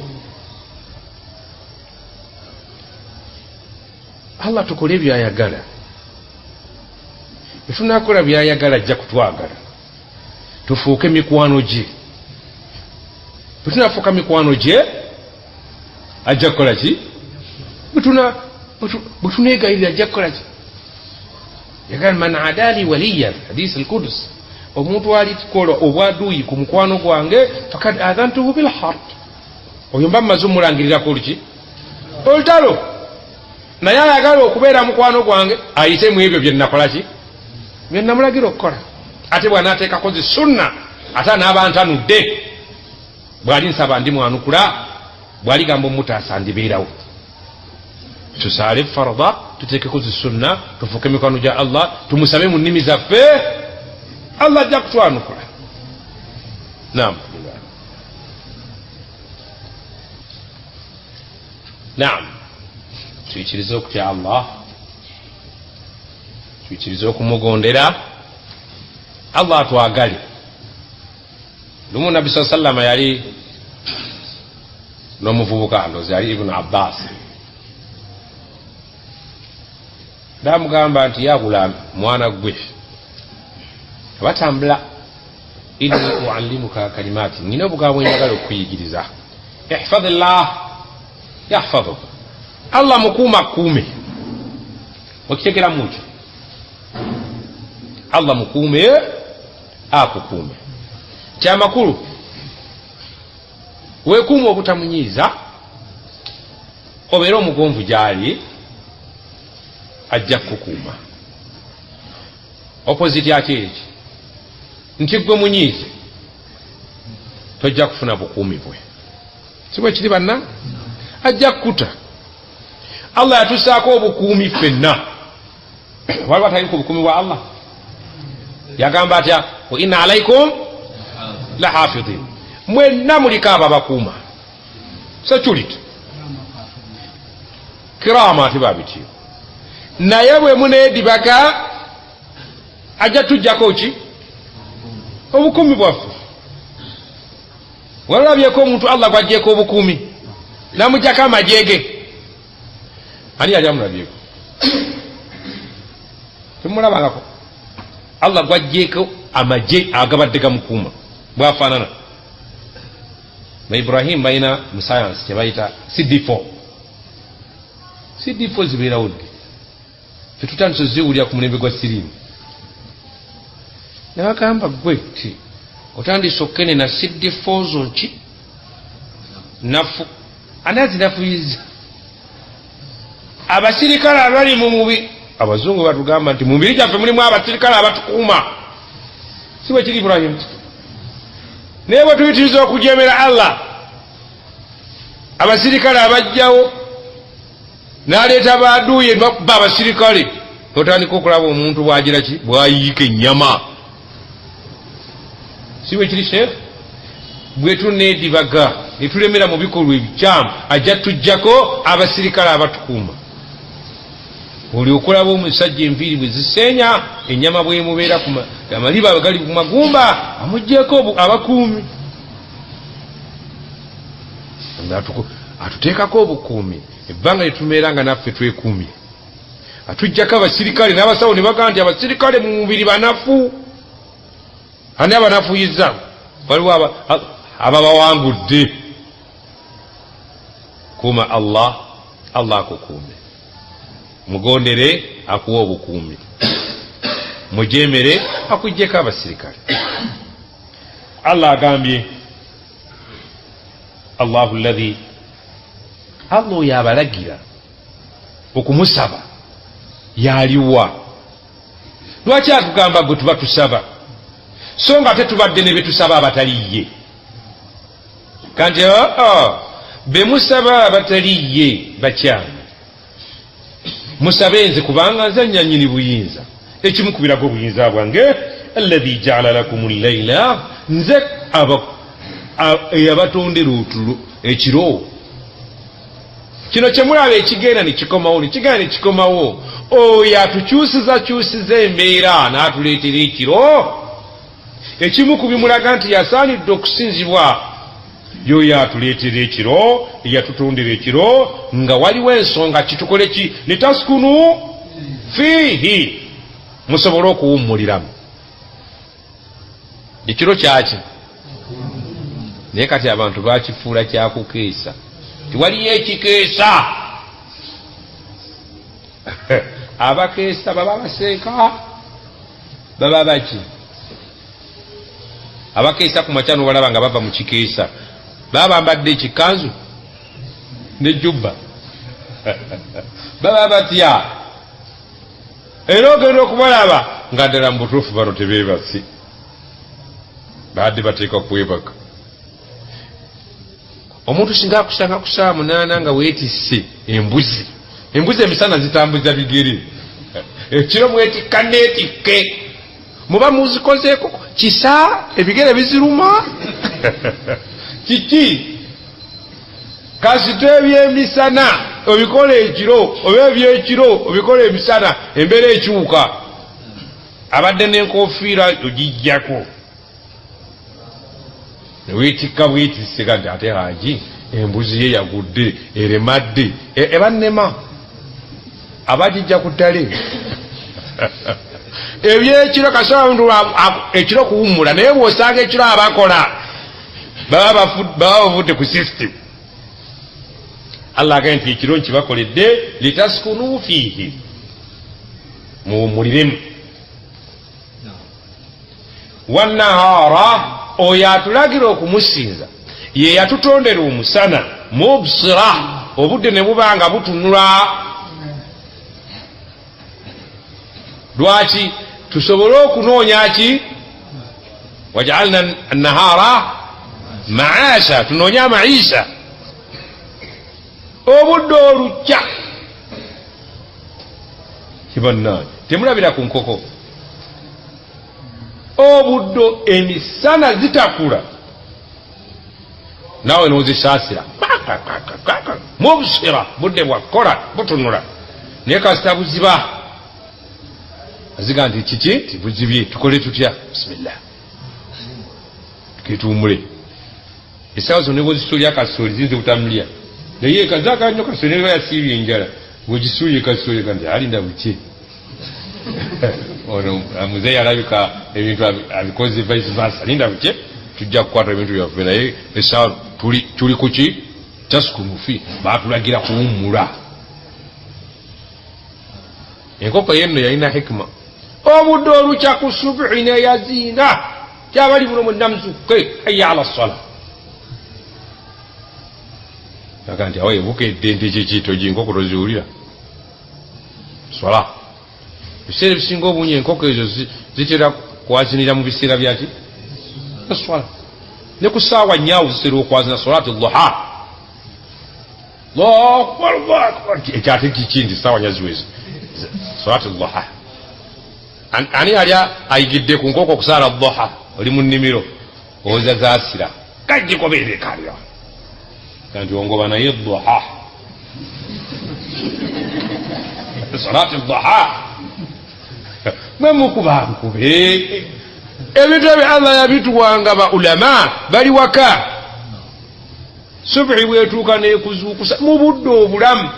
Allah tukole byayagala. Tunakola byayagala ajja kutwagala. Tufuuke mikwano gye. Tunafuuka mikwano gye ajja kukola ki? Butuneegayirira ajja kukola ki? Yagala man adali waliyan hadith al-Qudus. Omuntu alikola obwaduyi ku mukwano gwange fakad adhantuhu bil harb. Oyo mba mmaze omulangirirako ki? Olutalo. Naye ayagala okubeera mukwano gwange ayitemu ebyo bye nnakola ki? Bye namulagira okukola. Ate bw'anaateekako zi sunna ate anaabantanudde bw'ali nsaba ndi mwanukula bw'aligamba omutaasa ndibeerawo. Tusaale farada tuteekeko zi sunna tufuuke mikono gya Allah tumusabe mu nnimi zaffe Allah ajja kutwanukula. Naam. Naam. Tuyikirize okutya Allah, tuyikirize okumugondera. Allah atwagale. Lumu Nabbi sallallahu alayhi wa sallam yali n'omuvubuka ndozi yali Ibn Abbas. Namugamba nti yagula mwana gwe batambula inni uallimuka kalimati nina obugambo njagala okuyigiriza ihfadhillah yahfadhuka Allah mukuuma kuume okitegera muki Allah mukuume akukuume kyamakulu weekuuma obutamunyiiza obeera omugonvu gyali ajja kukukuuma opposite akyeki nti gwe munyiize tojja kufuna bukuumi bwe si bwe kiri banna ajja kukuta Allah yatusaako obukuumi ffenna waliwo atali ku bukuumi bwa Allah yagamba atya wa inna alaikum la hafidhin mwenna muliko ababakuuma security kirama ati babityo naye bwe muneedibaga ajja tujjako ki obukuumi bwaffe walabyeko omuntu Allah gwajjeeko obukuumi namujjako amajege ani yali amulabyeko temulabangako Allah gwajjeeko amaje agabadde gamukuuma bwafaanana ba Ibrahim balina mu science kyebayita CD4 zibeerawo ddi fetutandise ziwulira ku mulembe gwa siriimu nabagamba gwe ti otandise okene na CD4 zonki nafu anazinafuyiza abasirikale abali mu mubiri abazungu batugamba nti mubiri gyaffe mulimu abasirikale abatukuuma si bwe kiri Ibrahim naye bwe tuyitiriza okujemera Allah abasirikale abajjawo n'aleeta baaduuye bakuba abasirikale otandika okulaba omuntu bwagira ki bwayiika ennyama si bwe kiri sheekh bwe tuneedibaga ne tulemera mu bikolwa ebikyamu ajja tujjako abasirikale abatukuuma oli okulaba omusajja enviiri bwe ziseenya ennyama bwemubeera amaliba gali ku magumba amugjeeko abakuumi atuteekako obukuumi ebbanga lyetumeera nga naffe twekuumye atujjako abasirikale n'abasawo ne bagamba nti abasirikale mu mubiri banafu ani abanafuyiza waliwo ababawangudde kuuma Allah akukuume mugondere akuwa obukuumi mujemere akujjeko abasirikale Allah agambye Allahu alladhi Allah oyo abalagira okumusaba yaliwa lwaki atugamba gwe tuba tusaba so nga tetubadde ne betusaba abataliye kanti bemusaba abataliye bakyama musabe nze kubanga nze nyanyini buyinza ekimu kubirago obuyinza bwange alladhi ja'ala lakum al-layla nze eyabatondera otulo ekiro kino kyemulaba ekigenda nekikomawo oyo atukyusiza embeera n'atuleetera ekiro ekimu ku bimulaga nti yasaanidde okusinzibwa yoyo atuleetera ekiro eyatutondera ekiro nga waliwo ensonga kitukole ki litaskunu fiihi musobole okuwummuliramu ekiro kyaki naye kati abantu bakifuula kyakukeesa tiwaliyo ekikeesa abakeesa baba baseeka baba baki abakeesa ku makya nobalaba nga bava mu kikeesa baba bambadde ekikanzu nejjubba baba batya era ogenda okubalaba nga ddala mu butuufu bano tebeebasi badde bateeka kwebaka omuntu singa akusanga ku saa 8 nga weetisse embuzi emisana zitambuza bigere ekiro mwetikka neetikke muba muzikozeeko kisa ebigere biziruma kiki kasita ebyemisana obikola ekiro oba ebyekiro obikola emisana embeera ekiwuka abadde n'enkofiira ogijjako neweetikka bwetisse kati ate haji embuzi ye yagudde eremadde ebannema abagijja ku ttale ebyekiro kasobola ekiro kuwummula naye bw'osanga ekiro abakola baba bavudde ku system Allah agambye nti ekiro nkibakoledde litaskunu fihi muwummuliremu wannahara oyo atulagira okumusinza ye yatutondera omusana mubsira obudde ne buba nga butunula lwaki tusobole okunoonya ki wajaalna nahara maasha tunoonya maisha obudde olukya kibannange temulabira ku nkoko obuddo emisana zitakula nawe nozisaasira mubsira budde bwakola butunula naye kasita buziba aziga nti kiki tibuzibye tukole tutya bisimillah tuketuumule esaawa zonna bwozisuulya kasooli zinze butamulya naye kazakanyo kasooli neba yasiibye enjala bwegisuulye kasooli kanti alinda buki ono muzeeyi alabika ebintu abikoze vice versa linda buki tujja kukwata ebintu byaffe naye esaawa tuli kuki taskunu batulagira kuwummula enkoko yenno yalina hikima obudde olukya ku subuhi neyaziina kyabali buno mwennamuzuke hayya ala sala aga nti awo ebukedde nti kikito enkoko toziwulira swala biseera ebisinga obungi enkoko ezo zitera kwazinira mu biseera byaki swala ne ku ssaawa nyaawo zitera okwazina salati duha ekyate kikindi ssaawa nyaziwezi salati duha ani ali ayigidde ku nkoko okusaala duha oli mu nnimiro oza zaasira kajjikobeerekalira kanti ongoba naye duha salati duha mwemukubankube ebintu ebyo Allah yabituwanga ba ulama bali waka subuhi bwetuuka nekuzuukusa mu budde obulamu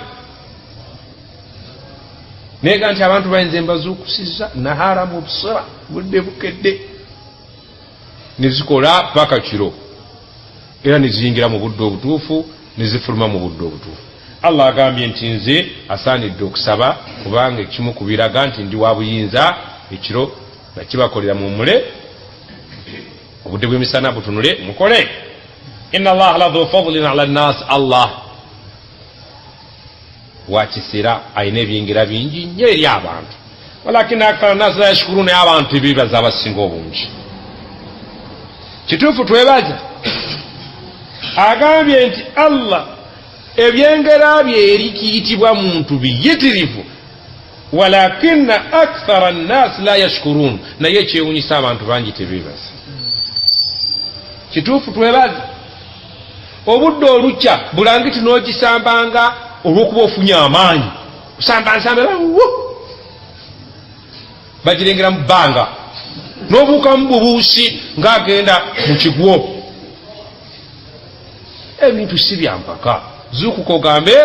nega nti abantu bayinza mbazuukusiza nahara mubsira budde bukedde nezikola paka kiro era neziyingira mu budde obutuufu nezifuluma mu budde obutuufu Allah agambye nti nze asaanidde okusaba kubanga ekimu kubiraga nti ndi wa buyinza ekiro nakibakolera muwummule obudde bw'emisana butunule mukole inna allaha ladhu fadlin ala nnas Allah wakisera ayina ebyingira bingi nnyo eri abantu walakina akthara nnas la yashkuruna abantu ebibaza abasinga obungi kituufu twebaza agambye nti Allah ebyengera bye eri kiyitibwa muntu biyitirivu walakina akthara nnas la yashkurun naye kyewunyisa abantu bangi tebebaza kituufu twebaza obudde olukya bulangiti n'ogisambanga olw'okuba ofunye amaanyi osambansambe bagirengera mu bbanga n'obuuka mu bubuusi ng'agenda mu kigwo ebintu si byampaka zuukuka ogambe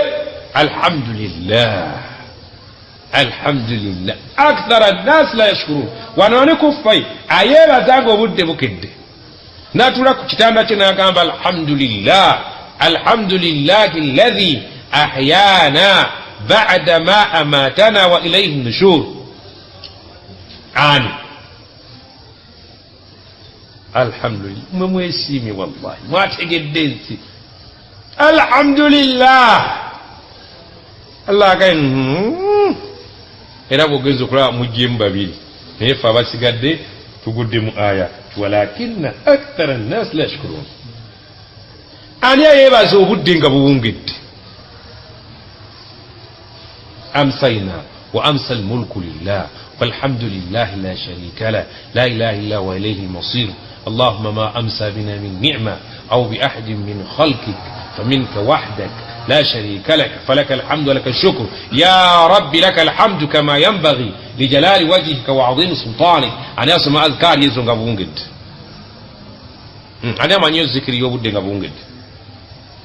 alhamdulillah alhamdulillah akthara nnas la yashkurun wanoone kuffai ayeebazanga obudde bukedde natula ku kitanda kye n'agamba alhamdulillah alhamdulillahi alladhi ahyana ba'da ma amatana wa ilayhi nushur ani alhamdulillah mwe mwesiimye wallahi mwategedde ensi alhamdulillah Allah agaye era bw'ogenza okulaba muggyemu babiri naye fe abasigadde tugudde mu aya walakinna akthara nnas la yashkurun ani ayeebaza obudde nga buwungedde amsayna wa amsa almulku lillah walhamdulillahi la sharika lah la ilaha illa wa ilayhi almasir اللهم ما أمسى بنا من نعمة أو بأحد من خلقك فمنك وحدك لا شريك لك فلك الحمد ولك الشكر يا رب لك الحمد كما ينبغي لجلال وجهك وعظيم سلطانك أنا أسمع أذكار يزن غبونجد أنا ما نيوزكر يوبد غبونجد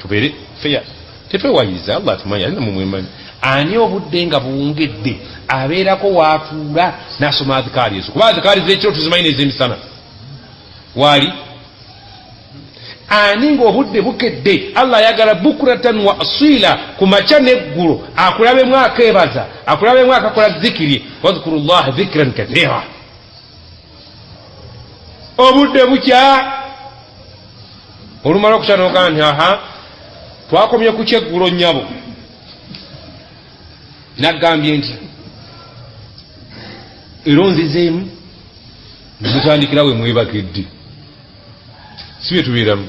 تبيري فيا تفي وايزا الله تماني أنا مؤمن ani obudde nga buwungedde abeerako waatuula n'asoma azikaari ezo kuba azikaari z'ekiro tuzimanyi n'ez'emisana waali ani ng'obudde bukedde Allah ayagala bukuratan wa asila kumaca n'eggulo akulabemu akeebaza akulabemu akakola zikiri wadhkuru llaha dhikran kathira obudde bukya olumala okuca nogaa nti aha twakomye ku kyeggulo nnyabo naggambye nti eronzizeemu nemutandikira we mwebakidde si bye tubeeramu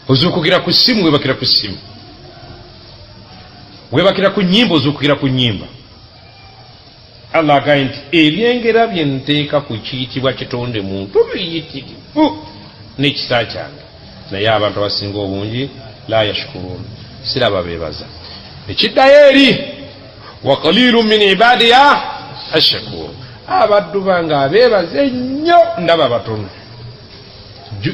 ozuukukira ku ssimu webakira ku ssimu webakira ku nnyimba ozuukukira ku nnyimba Allah agaye nti ebyengera bye nteeka ku kiyitibwa kitonde muntu biyitirivu n'ekisa kyange naye abantu abasinga obungi la yashkuruun siraba beebaza ekiddayo eri wa qalilun min ibadiya ashakur abaddu bange abeebaza ennyo ndaba batono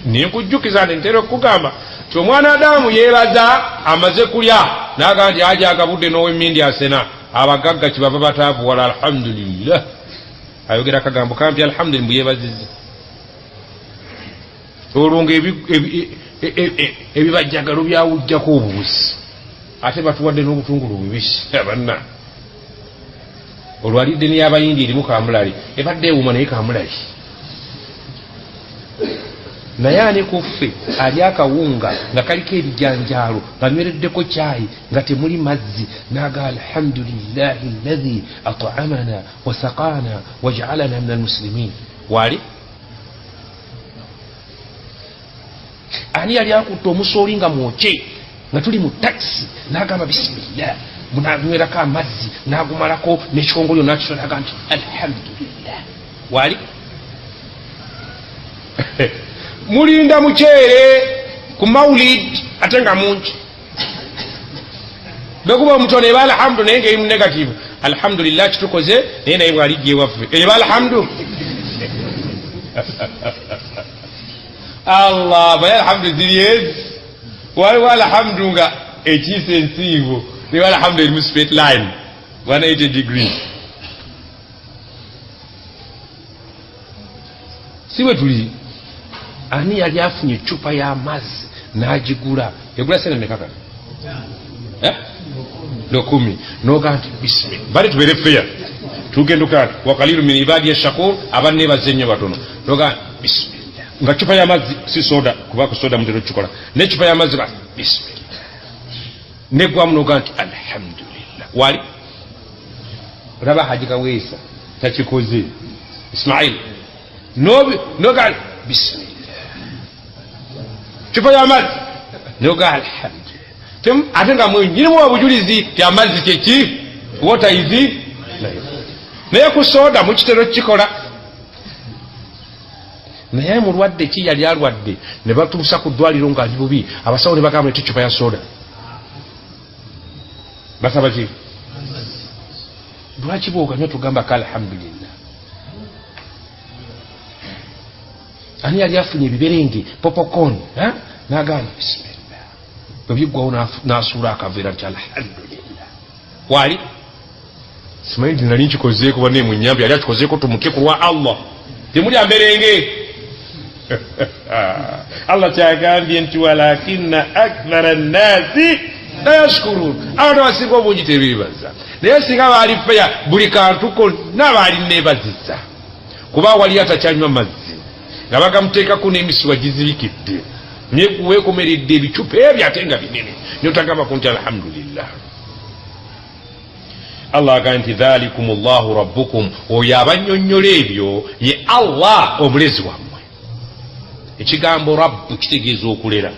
ninkujjukiza nti ntera okugamba ti omwana Adamu yeebaza amaze kulya naga nti aja agabudde n'owemmindi asena abagagga kibava bataavu wala alhamdulillah ayogera akagambo kampi alhamdulillah mbuyeebaziza olwo nga ebibajjagalo byawujjako obubusi ate batuwadde n'obutungulu bubisi abanna olwalidde niyabayindi erimu kamulali ebadde ewuma naye kamulali naye ani kuffe ali akawunga nga kaliko ebijanjaalo nga nywereddeko caayi nga temuli mazzi naga alhamdulillahi allazi at'amana wasaqana waj'alana min almuslimin wali ani yali akutte omusooli nga mwoce nga tuli mu takisi nagamba bisimillah munanywerako amazzi nagumalako n'ekikongolyo nakisonaga nti alhamdulillah wali mulinda mukyere ku maulid ate nga mungi bekuba omutono eba alhamdu naye nga eri mu negative alhamdulillah kitukoze naye naye bwalijja ewaffe eba alhamdu Allah baye alhamdu ziri ezi waliwo alhamdu nga ekiisa ensiibo neba alhamdu erimu straight line 180 degrees si bwe tuli ani yali afunye ecupa y'amazzi n'agigula egula sente meka kati lukumi noga nti bismillah bali tubeere feya tugenduka wa qalilu min ibadi ash-shakur abanneebaza ennyo batono noga bismillah nga cupa y'amazzi si soda kubako soda mutero kikola ne cupa y'amazzi ba bismillah negwamu noga nti alhamdulillah wali raba hajika weesa takikoze Ismail noga bismillah chupa y'amazzi noga alhamdulillah ate nga mwenyini mu obujulizi ti amazzi kyeki water is naye ku soda mu kitero kikola naye mulwadde ki yali alwadde ne batuusa ku ddwaliro ng'ali bubi abasawo ne bagamba nti chupa ya soda basaba ki lwaki bwoganywa tugamba ka alhamdulillah ani yali afunye ebiberenge popcorn nagamba bismillah bwebiggwawo n'asuula akaveera nti alhamdulillah wali simanyi nali nkikozeeko banne mu nnyambi yali akikozeeko tumuke ku lwa Allah temuli amberenge Allah kyagambye nti walakinna akthara nnasi la yashkurun abantu abasinga obungi tebeebaza naye singa baali feya buli kantu konna baali neebaziza kuba wali atakyanywa mazzi nga bagamuteekako n'emisiwa gizibikidde weekomeredde ebicupa ebyo ate nga binene notagambako nti alhamdulillah Allah agamba nti dhalikum llahu rabbukum oyo abannyonnyola ebyo ye Allah omulezi wammwe ekigambo rabbu kitegeeza okulera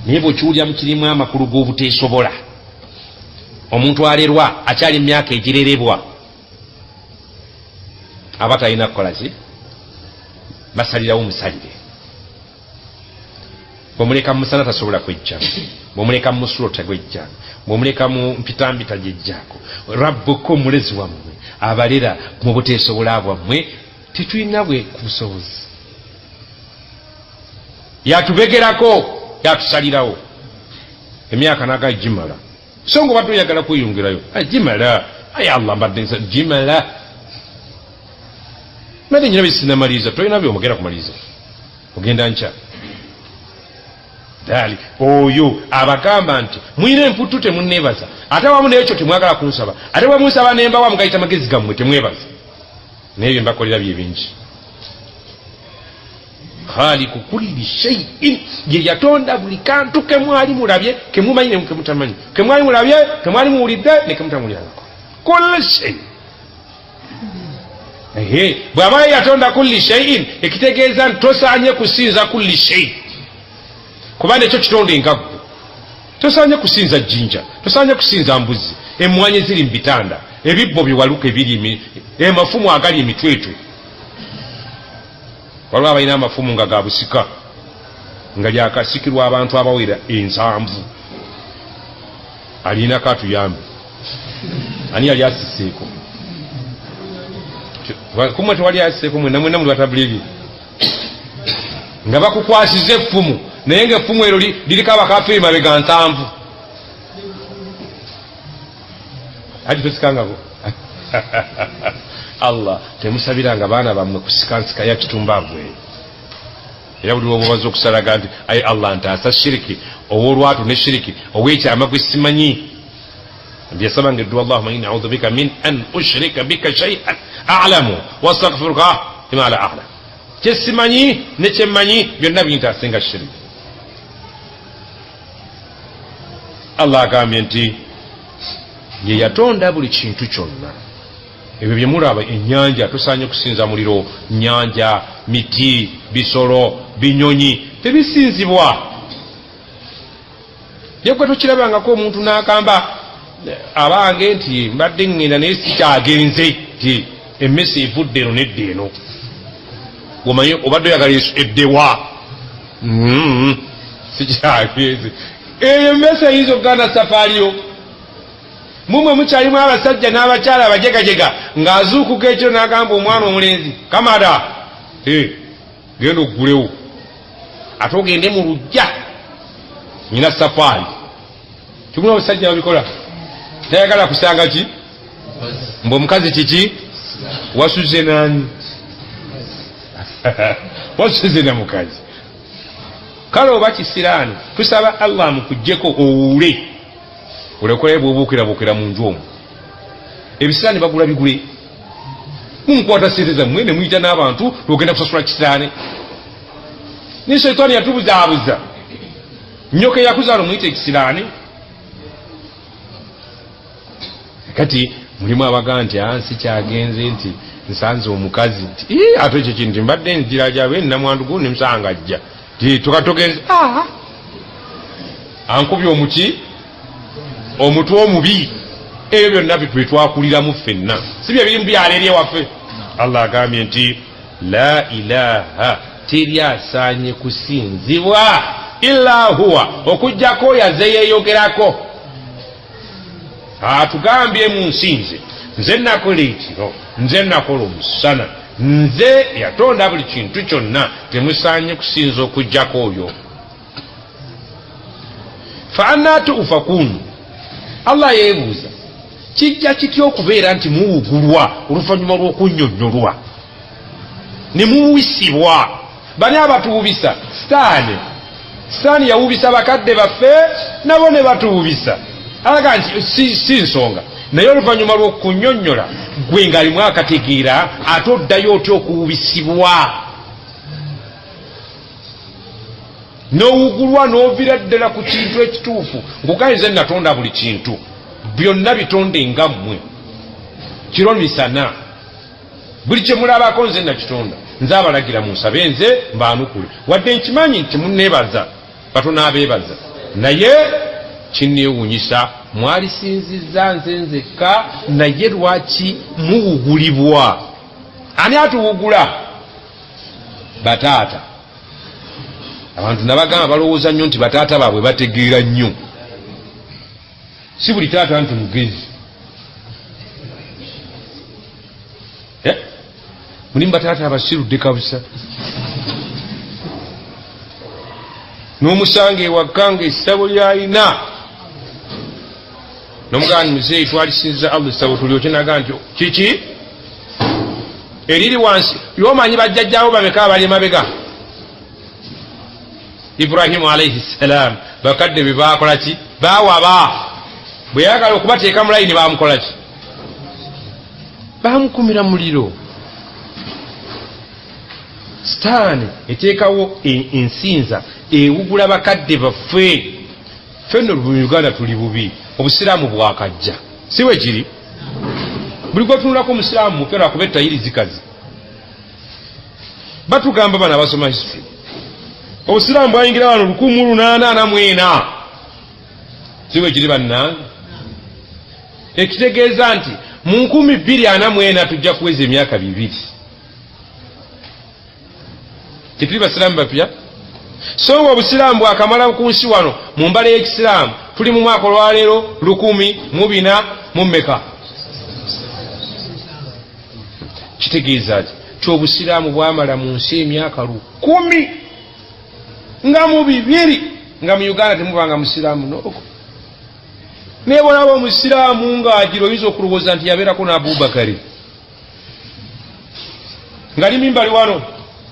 naye bwekiwulira mu kirimu amakulu g'obuteesobola omuntu alerwa akyali emyaka egirerebwa aba talina kukola ki basalirawo musalire bwomuleka mu musana tasobola kwejja bwomuleka mu musulo tagwejja bwomuleka mu mpitambita gyejjaako rabbuko omulezi wammwe abalera mu buteesobola bwammwe tetulina bwe ku busobozi yatubegerako yatusalirawo emyaka naga gimala so nga obadde oyagala kweyongerayo gimala aye Allah mbadde nsa gimala mede nyina bisinamaliza tolina byomugenda kumaliza ogenda nca dali oyo abagamba nti mwine emputu temunnebaza ate wamu n'ekyo temwagala kunsaba ate bwe munsaba nemba wa mugayita magezi gammwe temwebaza n'ebyo mbakolera bye bingi khaliku kulli shay'in ye yatonda buli kantu kemwali mulabye kemumanyi ne kemutamanyi kemwali mulabye kemwali muwulidde ne kemutamulirako kulli shay bw'aba yatonda kulli shay'in ekitegeeza nti tosaanye kusinza kulli shay kubanga ekyo kitonde ngaggo tosaanye kusinza jjinja tosaanye kusinza mbuzi emmwanyi ziri mu bitanda ebibbo biwaluka ebiri emafumu agali emitwetwe waliwo abalina amafumu nga ga busika nga lyakasikirwa abantu abawera 7 alinako atuyambe ani yali asiseeko kumwe tewali asiseeko mwena mwena muli batabuliri nga bakukwasiza effumu naye nga effumu ero liriko abakafiri mabega 7 ati tosikangako Allah temusabiranga baana bammwe kusikansika ya kitumbagwe era buli lwobaza okusalaga nti ayi Allah ntaasa shiriki ow'olwatu ne shiriki ow'ekyama gwe simanyi byasabanga eddua Allahumma inni a'udhu bika min an ushrika bika shay'an a'lamu wastaghfiruka lima la a'lam kyesimanyi ne kyemmanyi byonna bintaasenga shiriki. Allah agambye nti ye yatonda buli kintu kyonna ebyo bye mulaba ennyanja tosaanye kusinza muliro nnyanja miti bisolo binyonyi tebisinzibwa yekwe tokirabangako omuntu n'agamba abange nti mbadde ŋŋenda naye sikyagenze ti emmese evudde eno nedda eno omanyi obadde oyagala eddewa sikyagenze eyo emmese eyinza okuganda safaaliyo mumwe mukyalimu abasajja n'abakyala abajegajega ng'azuukuka ekyo n'agamba omwana omulenzi kamada genda okugulewo ate ogende mu lujja nyina safaali kimuna abasajja babikola tayagala kusanga ki mbe omukazi kiki wasuze nani wasuze na mukazi kale oba kisiraani tusaba Allah mukujjeko owuule olekole bw'obuukirabukira mu nju omwo ebisiraani bagula bigule munkwata sente zammwe ne muyita n'abantu lwogenda kusasula kisiraani ni shaitaani yatubuzaabuza nyoka yakuzaala omuyita ekisiraani kati mulimu abagaa nti ansi kyagenze nti nsanze omukazi nti ate ekyo kintu mbadde nzira gyabe nnamwandu gu nemusanga ajja ti tukatogenze ankubye omuki omutwe omubi ebyo byonna byetwakuliramu ffenna si bye biri mu byalo eri ewaffe. Allah agambye nti la ilaha teri asaanye kusinzibwa illa huwa okujjako oyo aze yeeyogerako atugambye munsinze nze nakola ekiro nze nakola omusana nze yatonda buli kintu kyonna temusaanye kusinza okujjako oyo. fa anna tuufakun Allah yeebuuza kijja kitya okubeera nti muwugulwa oluvannyuma lw'okunnyonnyolwa ne muwisibwa bani abatuwubisa sitaani yawubisa bakadde baffe nabo ne batuwubisa alaga nti si nsonga naye oluvannyuma lw'okunnyonnyola gwe ng'alimu akategeera ate oddayo otya okuwubisibwa n'owugulwa n'ovira ddala ku kintu ekituufu ng'ogaye nze natonda buli kintu byonna bitonde nga mmwe kiro misana buli kye mulabako nze nakitonda nze abalagira munsabe nze mbaanukule wadde nkimanyi nti munneebaza batono abeebaza naye kinneewuunyisa mwalisinzizza nze nzekka naye lwaki muwugulibwa ani atuwugula bataata abantu nabagamba balowooza nnyo nti bataata baabwe bategeera nnyo si buli taata nti mugezi mulimu bataata abasirudde kabusa n'omusanga ewaka nga essabo lyalina n'omuganda muzeeyi twalisinza Allah essabo tulyoke naga nti kiki eriri wansi lyomanyi bajjajjaawo bameka abali emabega Ibrahimu alayhi salam bakadde be bakola ki bawaba bwe yagala okubateeka mu layini bamukola ki bamukumira muliro. Sitaani eteekawo ensinza ewugula bakadde baffe. Ffenno mu Uganda tuli bubi, obusiraamu bwakajja si bwe kiri. Buli gwetunulako omusiraamu mukera kuba ettayiri zikazi. Batugamba bana basoma history obusiraamu bwayingira wano 1884 si bwe kiri bannange. Ekitegeeza nti mu 2044 tujja kuweza emyaka 2 tetuli basiraamu bapya. So obusiraamu bwakamala ku nsi wano mu mbala y'ekisiraamu tuli mu mwaka olwaleero 1400 mu mmeka. Kitegeeza ti obusiraamu bwamala mu nsi emyaka 10 nga mu 2 nga mu Uganda temubanga musiraamu noko. Nebonaba omusiraamu ng'agira oyinza okulowooza nti yabeerako n'Abubakari nga li mimbali wano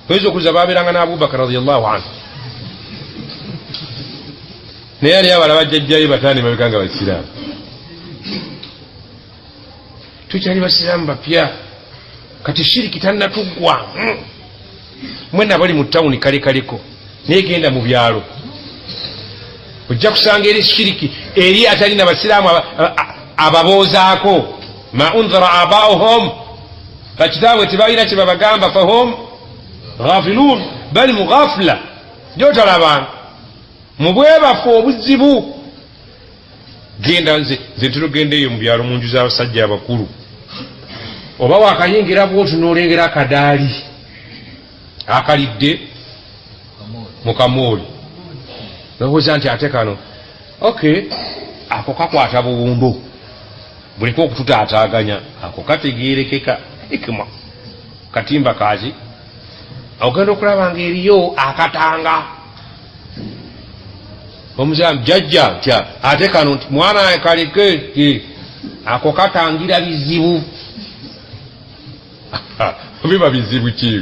oyinza okuliza babeeranga n'Abubakar radiyallahu anhu. Naye yali abala bajjajjayo bataani babeka nga basiraamu. Tukyali basiraamu bapya kati shiriki tannatuggwa. Mwenna bali mu ttawuni kalekaleko naye genda mu byalo ojja kusanga eri shiriki eri atalina basiraamu ababoozaako. Ma unzira abaahum bakitaabwe tebalina kye babagamba fahum ghafilun bali mu ghafula gyotalabanga mu bwebafu obuzibu. Genda nze ntera eyo mu byalo mu nju z'abasajja abakulu oba wakayingira bw'otu n'olengera akadaali akalidde mu kamooli lowooza nti ate kano ako kakwata buwumbo buliko okututaataaganya ako kategeerekeka hikima katimba kaaki ogenda okulaba nga eriyo akatanga omuzamu jjajja tya ate kano nti mwana kaleke ako katangira bizibu. Biba bizibu ki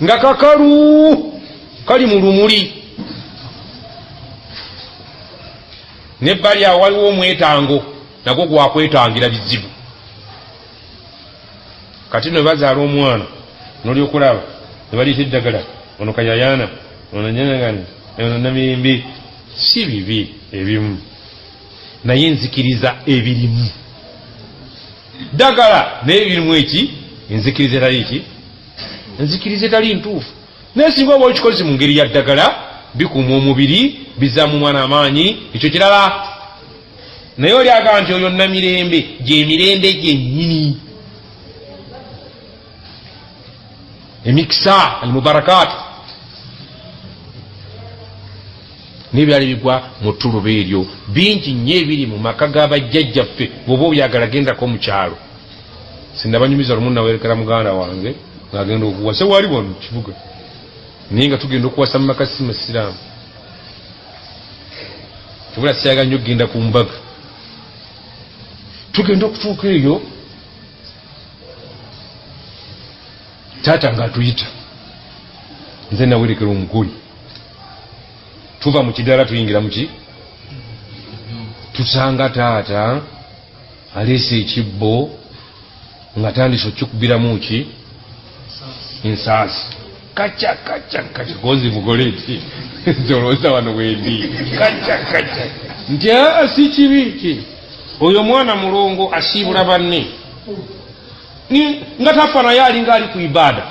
nga kakalu kali mu lumuli nebbali awo waliwo omwetango nagwo gwakwetangira bizibu. Kati no bazaala omwana noli okulaba ne baliita eddagala ono kayayana ono nyanagani ono namiyimbi. Si bibi ebimu naye nzikiriza ebirimu ddagala naye ebirimu eki enzikiriza etali ki enzikiriza etali ntuufu. Naye singa oba okikoze mu ngeri ya ddagala bikuuma omubiri bizaamu mwana amaanyi ekyo kirala. Naye oli agamba nti oyo namirembe gyemirembe gyennyini emikisa almubarakat n'ebyali bigwa mu ttuluba eryo bingi nnyo ebiri mu maka g'abajjajjaffe bw'oba obyagala gendako mu kyalo. Sinnabanyumiza lumu nawerekera muganda wange ng'agenda okuwasa wali wano mu kibuga naye nga tugenda okuwasa mu maka si masiraamu kibula siyaga nnyo okgenda ku mbaga. Tugenda okutuuka eyo taata ng'atuyita nze nawerekera omugoli tuva mu kidaala tuyingira muki tusanga taata aleese ekibbo nga tandise okikubiramu ki ensaasi kaca kaca kaca kozi mugole eki nzolooza wano wendi kaca kaca nti si kibi ki oyo mwana mulongo asiibula banne nga tafa naye alinga ali ku ibada.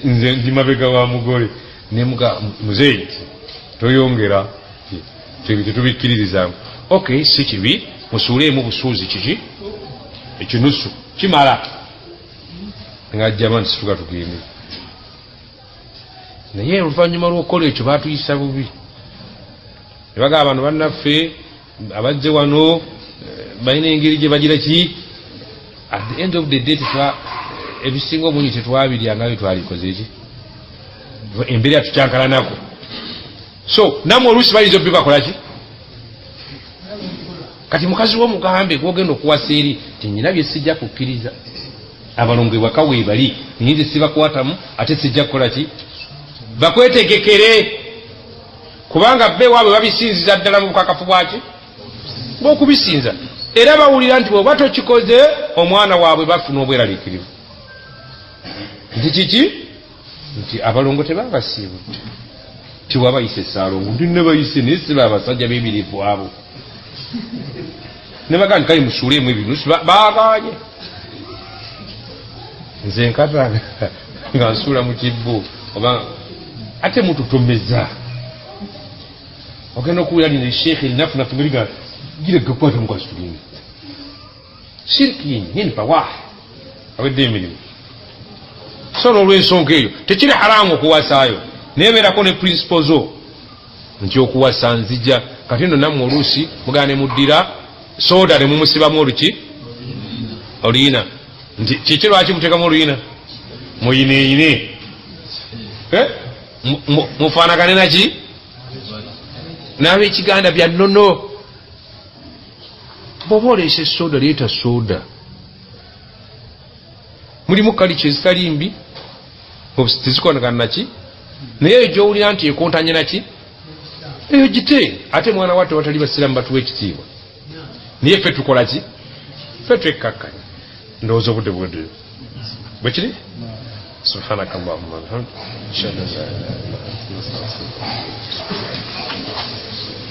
Nze ndi mabega wa mugole nemuga muzeyi toyongera tetubikiririzangu. Si kibi musuuleemu busuuzi kiki ekinusu kimala nga jamani situka tugende. Naye oluvannyuma lw'okukola ekyo baatuyisa bubi ne bagamba abantu bannaffe abazze wano balina engeri gye bagira ki at the end of the day ebisinga obungi tetwabirya bye twalikoze eki embeera tucyankalanako. So namwe oluusi bayinza obbi bakola ki kati mukazi w'omugambe gwogenda okuwasa eri tinyina bye sijja kukkiriza abalongo ewaka weebali nyinza sibakwatamu ate sijja kukola ki bakwetegekere kubanga be waabwe babisinziza ddala mu bukakafu bwaki bw'okubisinza era bawulira nti bw'oba tokikoze omwana waabwe bafuna obweraliikirivu nti kiki nti abalongo tebabasiibudde tiwabayise esaalongo ndi ne bayise naye siba abasajja b'emirivu abo ne bagaa nti kale musuulemu ebintu baaganye nze nkatanga nga nsuula mu kibbo oba ate mututomeza ogenda okuwulira nina esheekhe erinafunafu ngaliga girega kukwata mukwasi tulimi shiriki nini pawa awedde emirimu so n'olw'ensonga eyo tekiri haramu okuwasaayo neebeerako ne principle zo nti okuwasa nzija kati nno nammwe oluusi mugana ne muddira soda ne mumusibamu oluki oluyina nti kiki lwaki muteekamu oluyina muyineeyine mufaanagane naki n'ab'ekiganda bya nnono bw'oba oleese soda leeta soda mulimu kalica ezitali mbi tezikonagana naki naye eyo gy'owulira nti ekontanye naki eyo gite ate mwana watte watali basiramu batuwa ekitiibwa naye ffe tukola ki ffe twekkakkanya ndowooza obudde bwedde bwekiri subhanaka allahumma bihamdik ashhadu an la ilaha illa anta astaghfiruka wa atubu ilaik